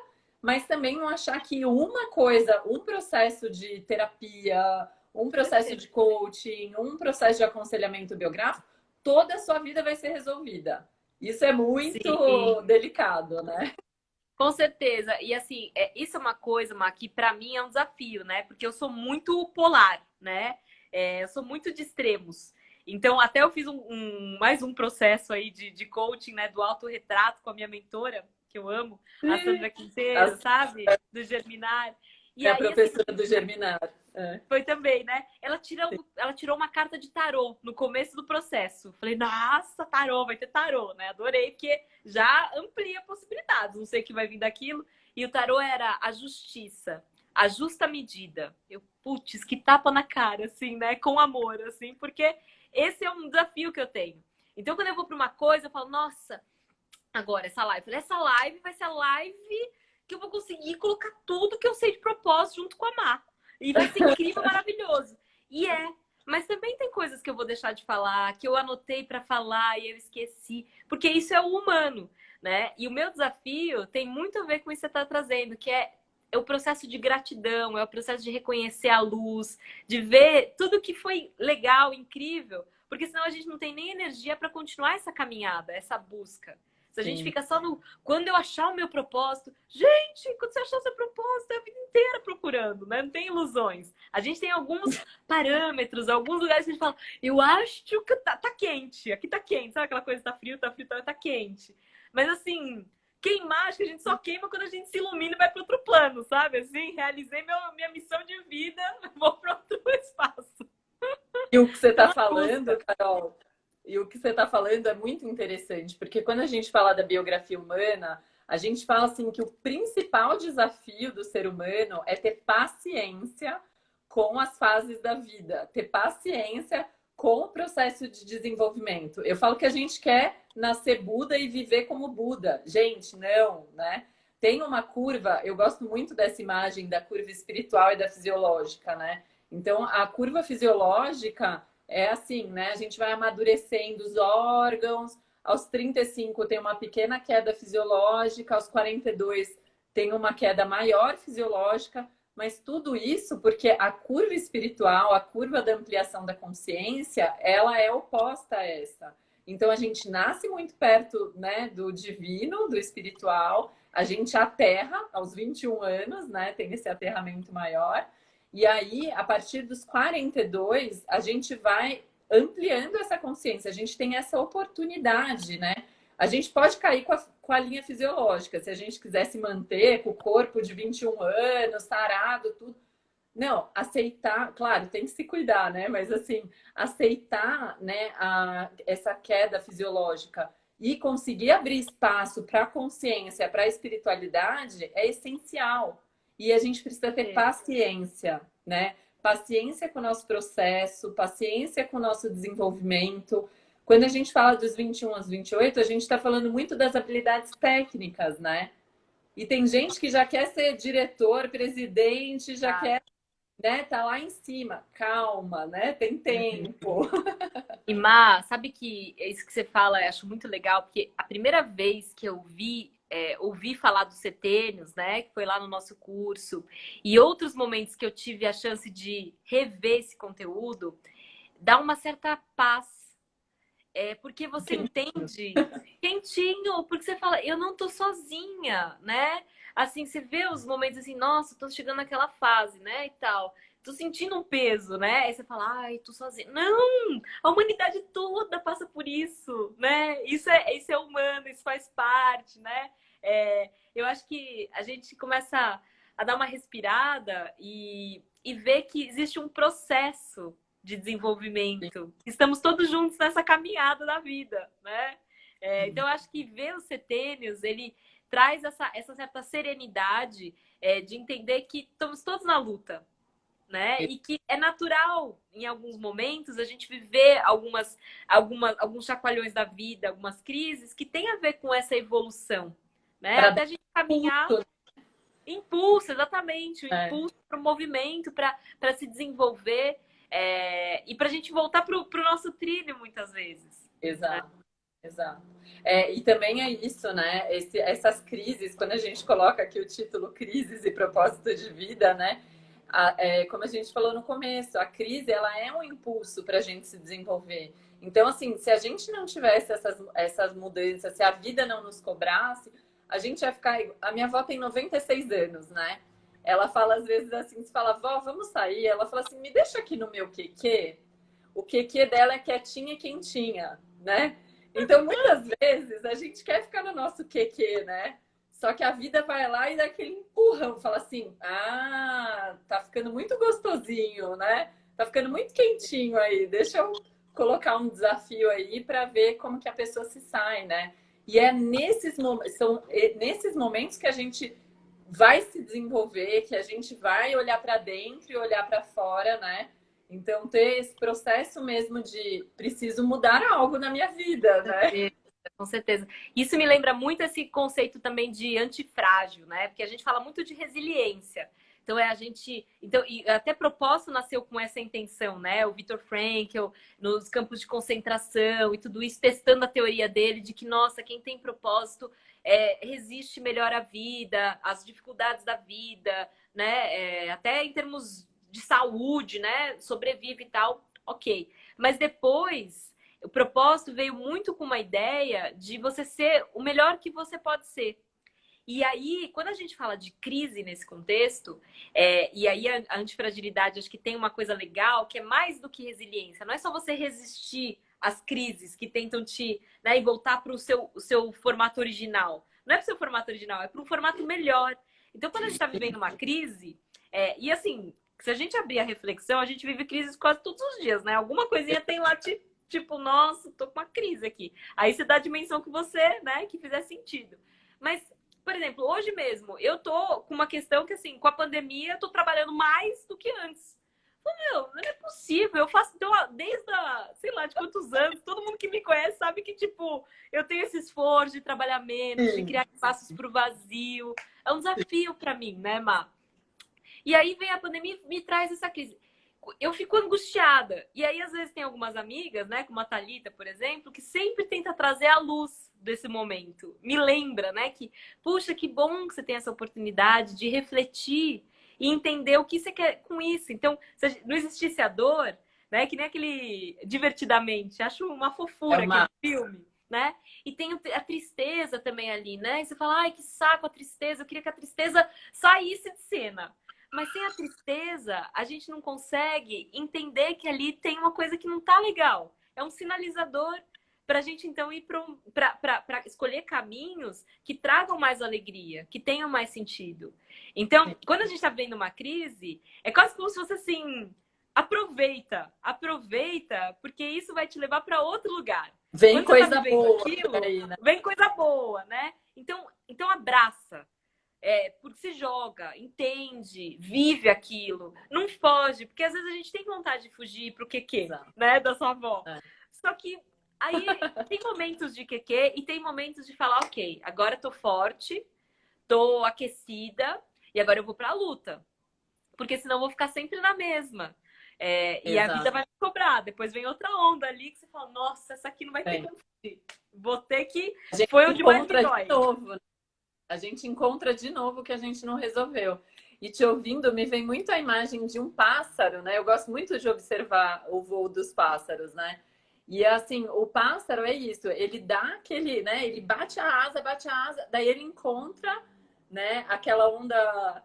mas também não achar que uma coisa, um processo de terapia, um processo de coaching, um processo de aconselhamento biográfico, toda a sua vida vai ser resolvida. Isso é muito delicado, né? Com certeza. E assim, isso é uma coisa, Má, que para mim é um desafio, né? Porque eu sou muito polar, né? Eu sou muito de extremos. Então, até eu fiz mais um processo aí de coaching, né? Do autorretrato com a minha mentora, que eu amo, a Sandra Quinteiro, sabe? Do Germinar. E a aí, professora assim, do Germinar. Foi também, né? Ela tirou uma carta de tarô no começo do processo. Falei, nossa, tarô, vai ter tarô, né? Adorei, porque já amplia possibilidades. Não sei o que vai vir daquilo. E o tarô era a justiça, a justa medida. Eu, putz, que tapa na cara, assim, né? Com amor, assim, porque esse é um desafio que eu tenho. Então, quando eu vou para uma coisa, eu falo, nossa, agora essa live. Essa live vai ser a live que eu vou conseguir colocar tudo que eu sei de propósito junto com a Má. E vai ser incrível, maravilhoso. E mas também tem coisas que eu vou deixar de falar, que eu anotei para falar e eu esqueci, porque isso é o humano, né? E o meu desafio tem muito a ver com isso que você está trazendo, que é o processo de gratidão, é o processo de reconhecer a luz, de ver tudo que foi legal, incrível, porque senão a gente não tem nem energia para continuar essa caminhada, essa busca. Se a gente fica só no... Quando eu achar o meu propósito... Gente, quando você achar o seu propósito, é a vida inteira procurando, né? Não tem ilusões. A gente tem alguns parâmetros, alguns lugares que a gente fala, eu acho que tá quente, aqui tá quente. Sabe aquela coisa, tá frio, tá quente. Mas assim, queimar, acho que a gente só queima quando a gente se ilumina e vai para outro plano, sabe? Assim, realizei minha missão de vida, vou para outro espaço. E o que você tá falando, Carol... E o que você está falando é muito interessante, porque quando a gente fala da biografia humana, a gente fala assim que o principal desafio do ser humano é ter paciência com as fases da vida, ter paciência com o processo de desenvolvimento. Eu falo que a gente quer nascer Buda e viver como Buda. Gente, não, né? Tem uma curva, eu gosto muito dessa imagem da curva espiritual e da fisiológica, né? Então, a curva fisiológica é assim, né? A gente vai amadurecendo os órgãos. Aos 35 tem uma pequena queda fisiológica, aos 42 tem uma queda maior fisiológica, mas tudo isso porque a curva espiritual, a curva da ampliação da consciência, ela é oposta a essa. Então a gente nasce muito perto, né, do divino, do espiritual, a gente aterra aos 21 anos, né? Tem esse aterramento maior. E aí, a partir dos 42, a gente vai ampliando essa consciência, a gente tem essa oportunidade, né? A gente pode cair com a linha fisiológica, se a gente quiser se manter com o corpo de 21 anos, sarado, tudo. Não, aceitar, claro, tem que se cuidar, né? Mas assim, aceitar, né, essa queda fisiológica e conseguir abrir espaço para a consciência, para a espiritualidade é essencial. E a gente precisa ter paciência, né? Paciência com o nosso processo, paciência com o nosso desenvolvimento. Quando a gente fala dos 21 aos 28, a gente está falando muito das habilidades técnicas, né? E tem gente que já quer ser diretor, presidente, já quer, né, tá lá em cima. Calma, né? Tem tempo. E Má, sabe que é isso que você fala, eu acho muito legal, porque a primeira vez que eu ouvi falar dos setênios, né, que foi lá no nosso curso, e outros momentos que eu tive a chance de rever esse conteúdo, dá uma certa paz. Porque você entende quentinho, porque você fala, eu não tô sozinha, né? Assim, você vê os momentos assim, nossa, tô chegando naquela fase, né? E tal. Tô sentindo um peso, né? Aí você fala, ai, tô sozinha. Não! A humanidade toda passa por isso, né? Isso é humano, isso faz parte, né? Eu acho que a gente começa a dar uma respirada e ver que existe um processo de desenvolvimento. Estamos todos juntos nessa caminhada da vida, né? Então, eu acho que ver os setênios, ele traz essa certa serenidade de entender que estamos todos na luta, né? E que é natural, em alguns momentos, a gente viver alguns chacoalhões da vida, algumas crises que tem a ver com essa evolução, né? Para dar Até a gente caminhar tudo. impulso, exatamente, o É, impulso para o movimento, para se desenvolver e para a gente voltar para o nosso trilho muitas vezes. Né? exato, exato. E também é isso, né? Essas crises, quando a gente coloca aqui o título Crises e Propósito de Vida, né? Como a gente falou no começo, a crise ela é um impulso para a gente se desenvolver. Então, assim, se a gente não tivesse essas mudanças, se a vida não nos cobrasse, a gente ia ficar. A minha avó tem 96 anos, né? Ela fala às vezes assim: se fala, vó, vamos sair. Ela fala assim: me deixa aqui no meu quequê. O quequê dela é quietinha e quentinha, né? Então, muitas vezes, a gente quer ficar no nosso quequê, né? Só que a vida vai lá e dá aquele empurrão, fala assim: ah, tá ficando muito gostosinho, né? Tá ficando muito quentinho aí. Deixa eu colocar um desafio aí para ver como que a pessoa se sai, né? E são nesses momentos que a gente vai se desenvolver, que a gente vai olhar para dentro e olhar para fora, né? Então, ter esse processo mesmo de preciso mudar algo na minha vida, né? Com certeza. Isso me lembra muito esse conceito também de antifrágil, né? Porque a gente fala muito de resiliência. Então é a gente, então e até propósito nasceu com essa intenção, né? O Viktor Frankl nos campos de concentração e tudo isso testando a teoria dele de que nossa, quem tem propósito resiste melhor à vida, às dificuldades da vida, né? Até em termos de saúde, né? Sobrevive e tal, ok. Mas depois o propósito veio muito com uma ideia de você ser o melhor que você pode ser. E aí, quando a gente fala de crise nesse contexto, e aí a antifragilidade acho que tem uma coisa legal, que é mais do que resiliência. Não é só você resistir às crises que tentam né, e voltar para o seu formato original. Não é para o seu formato original, é para um formato melhor. Então, quando a gente está vivendo uma crise, e assim, se a gente abrir a reflexão, a gente vive crises quase todos os dias, né? Alguma coisinha tem lá, tipo, nossa, tô com uma crise aqui. Aí você dá a dimensão que você, né, que fizer sentido. Mas por exemplo, hoje mesmo, eu tô com uma questão que, assim, com a pandemia, eu tô trabalhando mais do que antes. Meu, não é possível. Eu faço então, desde sei lá, de quantos anos, todo mundo que me conhece sabe que, tipo, eu tenho esse esforço de trabalhar menos, de criar espaços pro vazio. É um desafio para mim, né, Má? E aí vem a pandemia e me traz essa crise. Eu fico angustiada. E aí, às vezes, tem algumas amigas, né, como a Thalita, por exemplo, que sempre tenta trazer a luz desse momento. Me lembra, né, que, puxa, que bom que você tem essa oportunidade de refletir e entender o que você quer com isso. Então, se não existisse a dor, né, que nem aquele Divertidamente, acho uma fofura aquele filme, né? E tem a tristeza também ali, né? E você fala, ai, que saco a tristeza, eu queria que a tristeza saísse de cena. Mas sem a tristeza, a gente não consegue entender que ali tem uma coisa que não tá legal. É um sinalizador para a gente, então, ir para escolher caminhos que tragam mais alegria, que tenham mais sentido. Então, quando a gente está vivendo uma crise, é quase como se fosse assim: aproveita, porque isso vai te levar para outro lugar. Vem quando coisa você tá boa aquilo, aí, né? vem coisa boa, né? Então abraça. Porque se joga, entende, vive aquilo, não foge, porque às vezes a gente tem vontade de fugir pro quequê, né, da sua avó. Só que aí tem momentos de quequê e tem momentos de falar, ok, agora tô forte, tô aquecida e agora eu vou pra luta. porque senão eu vou ficar sempre na mesma. E a vida Exato. vai me cobrar. Depois vem outra onda ali que você fala, nossa, essa aqui não vai ter É. como fugir. Vou ter que. A gente Foi onde mais me encontra de dói. novo, né? A gente encontra de novo o que a gente não resolveu. E te ouvindo, me vem muito a imagem de um pássaro, né? Eu gosto muito de observar o voo dos pássaros, né? E assim, o pássaro é isso, ele dá aquele, né? Ele bate a asa, daí ele encontra, né? Aquela onda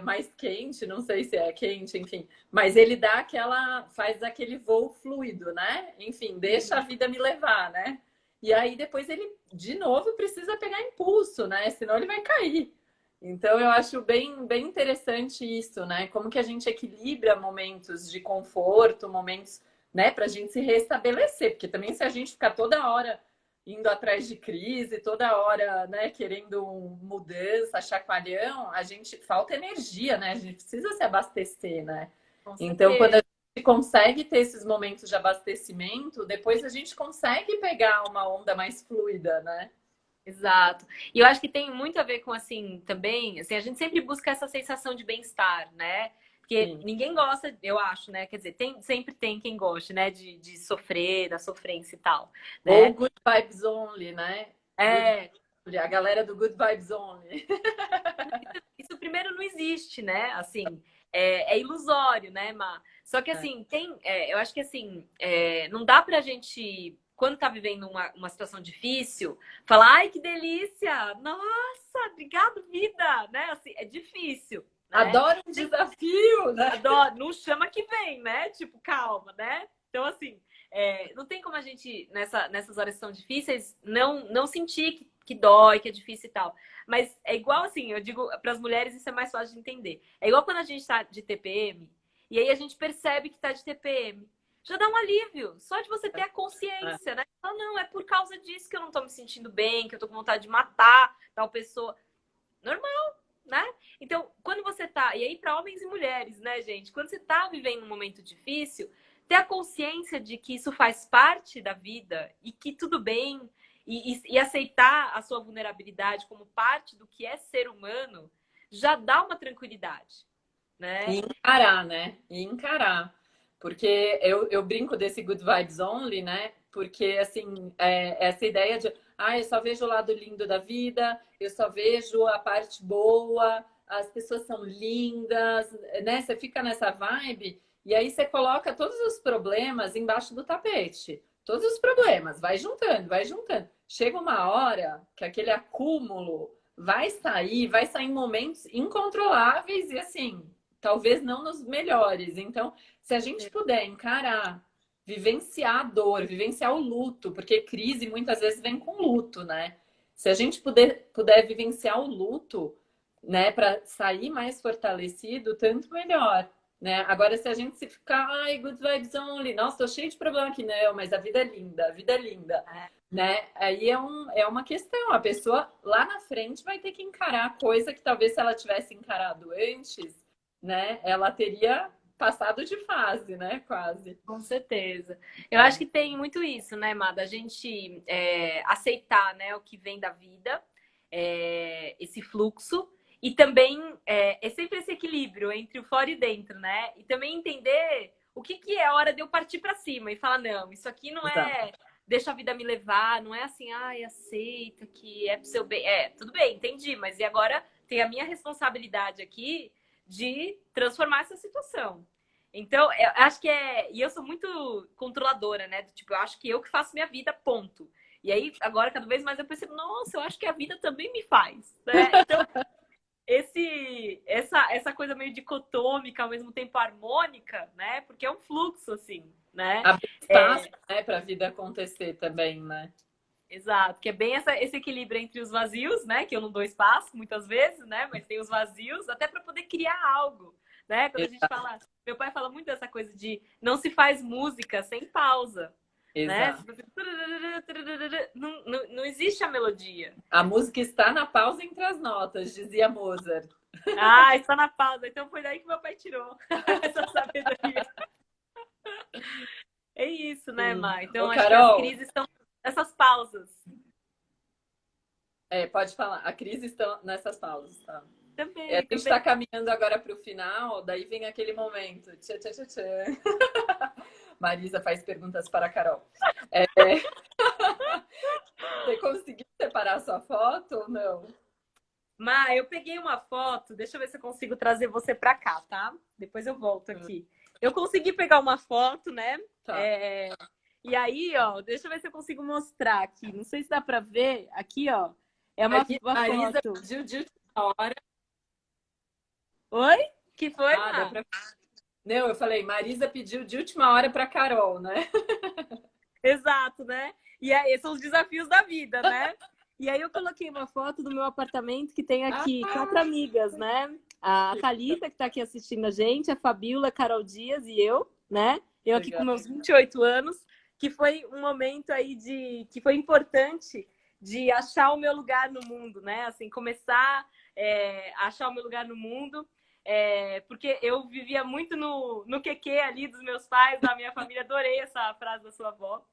mais quente, não sei se é quente, enfim, mas ele dá faz aquele voo fluido, né? Enfim, deixa a vida me levar, né? E aí depois ele, de novo, precisa pegar impulso, né? Senão ele vai cair. Então eu acho bem interessante isso, né? Como que a gente equilibra momentos de conforto, momentos, né, para a gente se restabelecer, porque também se a gente ficar toda hora indo atrás de crise, toda hora, né, querendo mudança, chacoalhão, a gente falta energia, né? A gente precisa se abastecer, né? Com Então, quando a certeza. gente consegue ter esses momentos de abastecimento, depois a gente consegue pegar uma onda mais fluida, né? Exato. E eu acho que tem muito a ver com, assim, também, assim, a gente sempre busca essa sensação de bem-estar, né? Porque Sim. ninguém gosta, eu acho, né? Quer dizer, sempre tem quem goste, né? De sofrer, da sofrência e tal, Ou né? good vibes only, né? Good, É, a galera do good vibes only. isso primeiro não existe, né? Assim, é ilusório, né, Má? Só que É. assim, eu acho que assim, não dá pra gente, quando tá vivendo uma situação difícil, falar, ai, que delícia! Nossa, obrigado, vida! Né? Assim, é difícil, né? Adoro um desafio, né? Adoro, não chama que vem, né? Tipo, calma, né? Então, assim, não tem como a gente, nessas horas que são difíceis, não sentir que dói, que é difícil e tal. Mas é igual assim, eu digo, para as mulheres isso é mais fácil de entender. É igual quando a gente tá de TPM, e aí a gente percebe que tá de TPM. Já dá um alívio, só de você ter a É. consciência, né? Não, é por causa disso que eu não tô me sentindo bem, que eu tô com vontade de matar tal pessoa. Normal, né? Então, quando você tá, e aí para homens e mulheres, né, gente? Quando você tá vivendo um momento difícil, ter a consciência de que isso faz parte da vida e que tudo bem, e aceitar a sua vulnerabilidade como parte do que é ser humano, já dá uma tranquilidade, E né? encarar, né? E encarar. Porque eu brinco desse good vibes only, né? Porque, assim, essa ideia de, eu só vejo o lado lindo da vida, eu só vejo a parte boa, as pessoas são lindas, né? Você fica nessa vibe e aí você coloca todos os problemas embaixo do tapete. Todos os problemas, vai juntando, vai juntando. Chega uma hora que aquele acúmulo vai sair em momentos incontroláveis e assim, talvez não nos melhores. Então, se a gente puder encarar, vivenciar a dor, vivenciar o luto, porque crise muitas vezes vem com luto, né? Se a gente puder vivenciar o luto, né, para sair mais fortalecido, tanto melhor. Né? Agora, se a gente se ficar, ai, good vibes only, nossa, tô cheio de problema aqui, não, mas a vida é linda, a vida é linda, né? Aí é uma questão, a pessoa lá na frente vai ter que encarar coisa que talvez se ela tivesse encarado antes, né, ela teria passado de fase, né, quase. Com certeza. Eu acho que tem muito isso, né, Mada? A gente aceitar, né, o que vem da vida, esse fluxo, e também é sempre esse equilíbrio entre o fora e dentro, né? E também entender o que é hora de eu partir para cima e falar, não, isso aqui não Exato. é deixa a vida me levar, não é assim, ai, aceita que é pro seu bem. É, tudo bem, entendi, mas e agora tem a minha responsabilidade aqui de transformar essa situação. Então, eu acho que e eu sou muito controladora, né? Tipo, eu acho que eu que faço minha vida, ponto. E aí, agora, cada vez mais eu percebo, nossa, eu acho que a vida também me faz, né? Então, essa coisa meio dicotômica, ao mesmo tempo harmônica, né? Porque é um fluxo, assim, né? Abrir espaço, né, para a vida acontecer também, né? Exato, que é bem esse equilíbrio entre os vazios, né? Que eu não dou espaço muitas vezes, né? Mas tem os vazios, até para poder criar algo, né? Quando a gente Exato. fala, meu pai fala muito dessa coisa de não se faz música sem pausa, né? Exato. Não existe a melodia. A música está na pausa entre as notas, dizia Mozart. Ah, está na pausa. Então foi daí que meu pai tirou essa sabedoria. É isso, né, Sim. Má? Então Ô, acho que as Carol, crises são essas pausas. pode falar. A crise está nessas pausas, tá? A Também, gente está também. caminhando agora para o final, daí vem aquele momento. Tchã, tchã, tchã, tchã. Marisa faz perguntas para a Carol. Você conseguiu separar a sua foto ou não? Má, eu peguei uma foto, deixa eu ver se eu consigo trazer você pra cá, tá? Depois eu volto aqui. Eu consegui pegar uma foto, né? Tá. E aí, ó, deixa eu ver se eu consigo mostrar aqui. Não sei se dá pra ver. Aqui, ó, é uma Marisa foto. pediu de última hora. Oi? Que foi, Ah, deu Má? pra... Não, eu falei, Marisa pediu de última hora para Carol, né? Exato, né? E aí, são os desafios da vida, né? E aí eu coloquei uma foto do meu apartamento que tem Ah, aqui 4 amigas, né? A Thalita, que tá aqui assistindo a gente, a Fabiola, a Carol Dias e eu, né? Eu aqui com legal. meus 28 anos, que foi um momento aí que foi importante de achar o meu lugar no mundo, né? Assim, começar a achar o meu lugar no mundo. Porque eu vivia muito no QQ ali dos meus pais, da minha família, adorei essa frase da sua avó.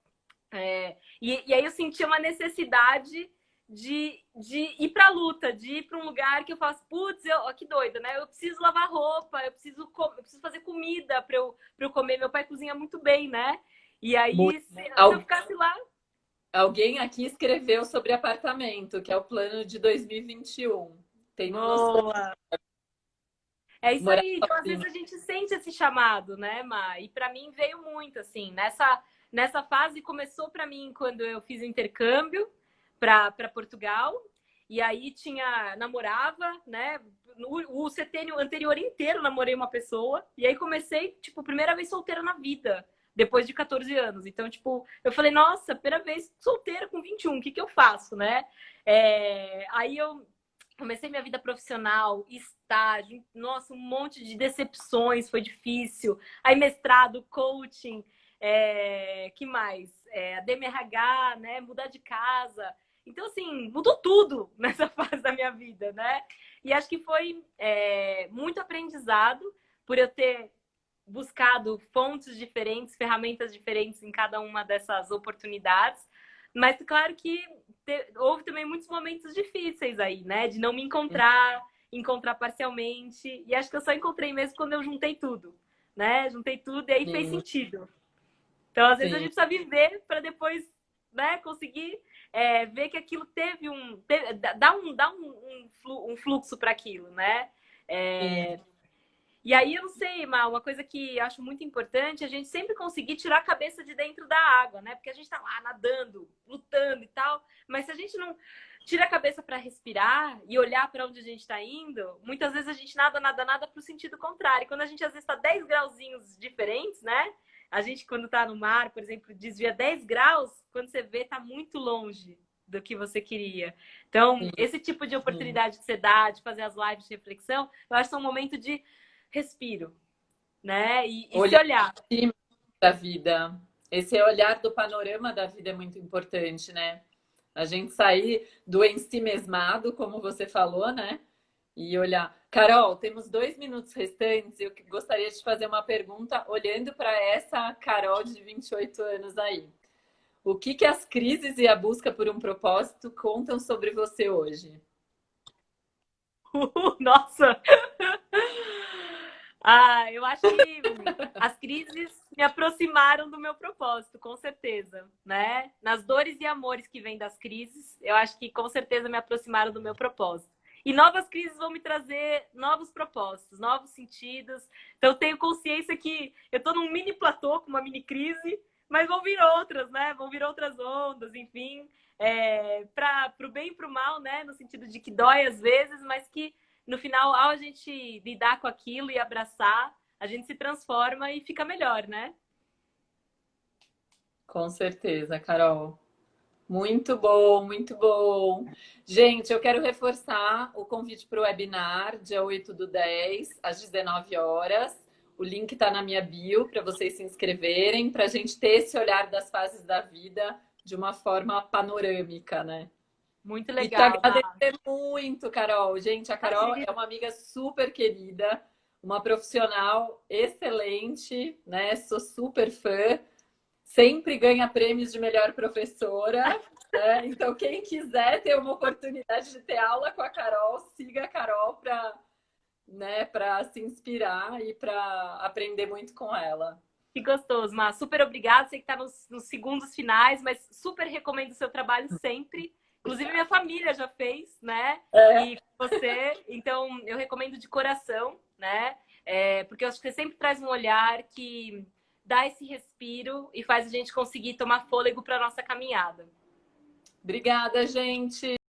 E aí eu senti uma necessidade de ir pra luta, de ir para um lugar que eu faço, putz, que doida, né? Eu preciso lavar roupa, eu preciso fazer comida para eu comer. Meu pai cozinha muito bem, né? E Muito. aí, se eu ficasse lá. Alguém aqui escreveu sobre apartamento, que é o plano de 2021. Tem um noção Boa! É de isso morar aí. Então, às vezes sozinho. a gente sente esse chamado, né, Ma? E para mim veio muito assim, nessa fase começou para mim quando eu fiz o intercâmbio para Portugal. E aí namorava, né? O setênio anterior inteiro namorei uma pessoa. E aí comecei, tipo, primeira vez solteira na vida, depois de 14 anos. Então, tipo, eu falei, nossa, primeira vez solteira com 21, o que eu faço, né? Aí eu comecei minha vida profissional, estágio, nossa, um monte de decepções, foi difícil. Aí mestrado, coaching, que mais? A DMRH, né? Mudar de casa. Então, assim, mudou tudo nessa fase da minha vida, né? E acho que foi muito aprendizado por eu ter buscado fontes diferentes, ferramentas diferentes em cada uma dessas oportunidades. Mas, claro que houve também muitos momentos difíceis aí, né? De não me encontrar parcialmente. E acho que eu só encontrei mesmo quando eu juntei tudo, né? Juntei tudo e aí fez Sim, sentido. Então, às vezes, a sim, gente precisa viver para depois, né, conseguir ver que aquilo teve um fluxo para aquilo, né? sim. E aí, eu não sei, Mal, uma coisa que eu acho muito importante é a gente sempre conseguir tirar a cabeça de dentro da água, né? Porque a gente tá lá nadando, lutando e tal, mas se a gente não tira a cabeça para respirar e olhar para onde a gente está indo, muitas vezes a gente nada para o sentido contrário. Quando a gente às vezes está 10 grauzinhos diferentes, né? A gente, quando está no mar, por exemplo, desvia 10 graus, quando você vê, está muito longe do que você queria. Então, Sim, esse tipo de sim. oportunidade que você dá, de fazer as lives de reflexão, eu acho que é um momento de respiro, né? E se Olhar olhar. em cima da vida. Esse olhar do panorama da vida é muito importante, né? A gente sair do ensimesmado, como você falou, né? E olhar. Carol, temos 2 minutos restantes. Eu gostaria de fazer uma pergunta olhando para essa Carol de 28 anos aí. O que que as crises e a busca por um propósito contam sobre você hoje? Nossa! Eu acho que as crises me aproximaram do meu propósito, com certeza, né? Nas dores e amores que vêm das crises, eu acho que com certeza me aproximaram do meu propósito. E novas crises vão me trazer novos propósitos, novos sentidos. Então eu tenho consciência que eu estou num mini platô com uma mini crise, mas vão vir outras, né? Vão vir outras ondas, enfim, para o bem e para o mal, né? No sentido de que dói às vezes, mas que no final, ao a gente lidar com aquilo e abraçar, a gente se transforma e fica melhor, né? Com certeza, Carol. Muito bom, muito bom. Gente, eu quero reforçar o convite para o webinar, dia 8/10, às 19 horas. O link está na minha bio para vocês se inscreverem, para a gente ter esse olhar das fases da vida de uma forma panorâmica, né? Muito E te legal, Má. agradecer muito, Carol. Gente, a Carol é uma amiga super querida, uma profissional excelente, né? Sou super fã. Sempre ganha prêmios de melhor professora. Então, quem quiser ter uma oportunidade de ter aula com a Carol, siga a Carol para, né, para se inspirar e para aprender muito com ela. Que gostoso, Má. Super obrigada. Sei que está nos segundos finais, mas super recomendo o seu trabalho sempre. Inclusive, minha família já fez, né? E você. Então, eu recomendo de coração, né? Porque eu acho que você sempre traz um olhar que dá esse respiro e faz a gente conseguir tomar fôlego para nossa caminhada. Obrigada, gente!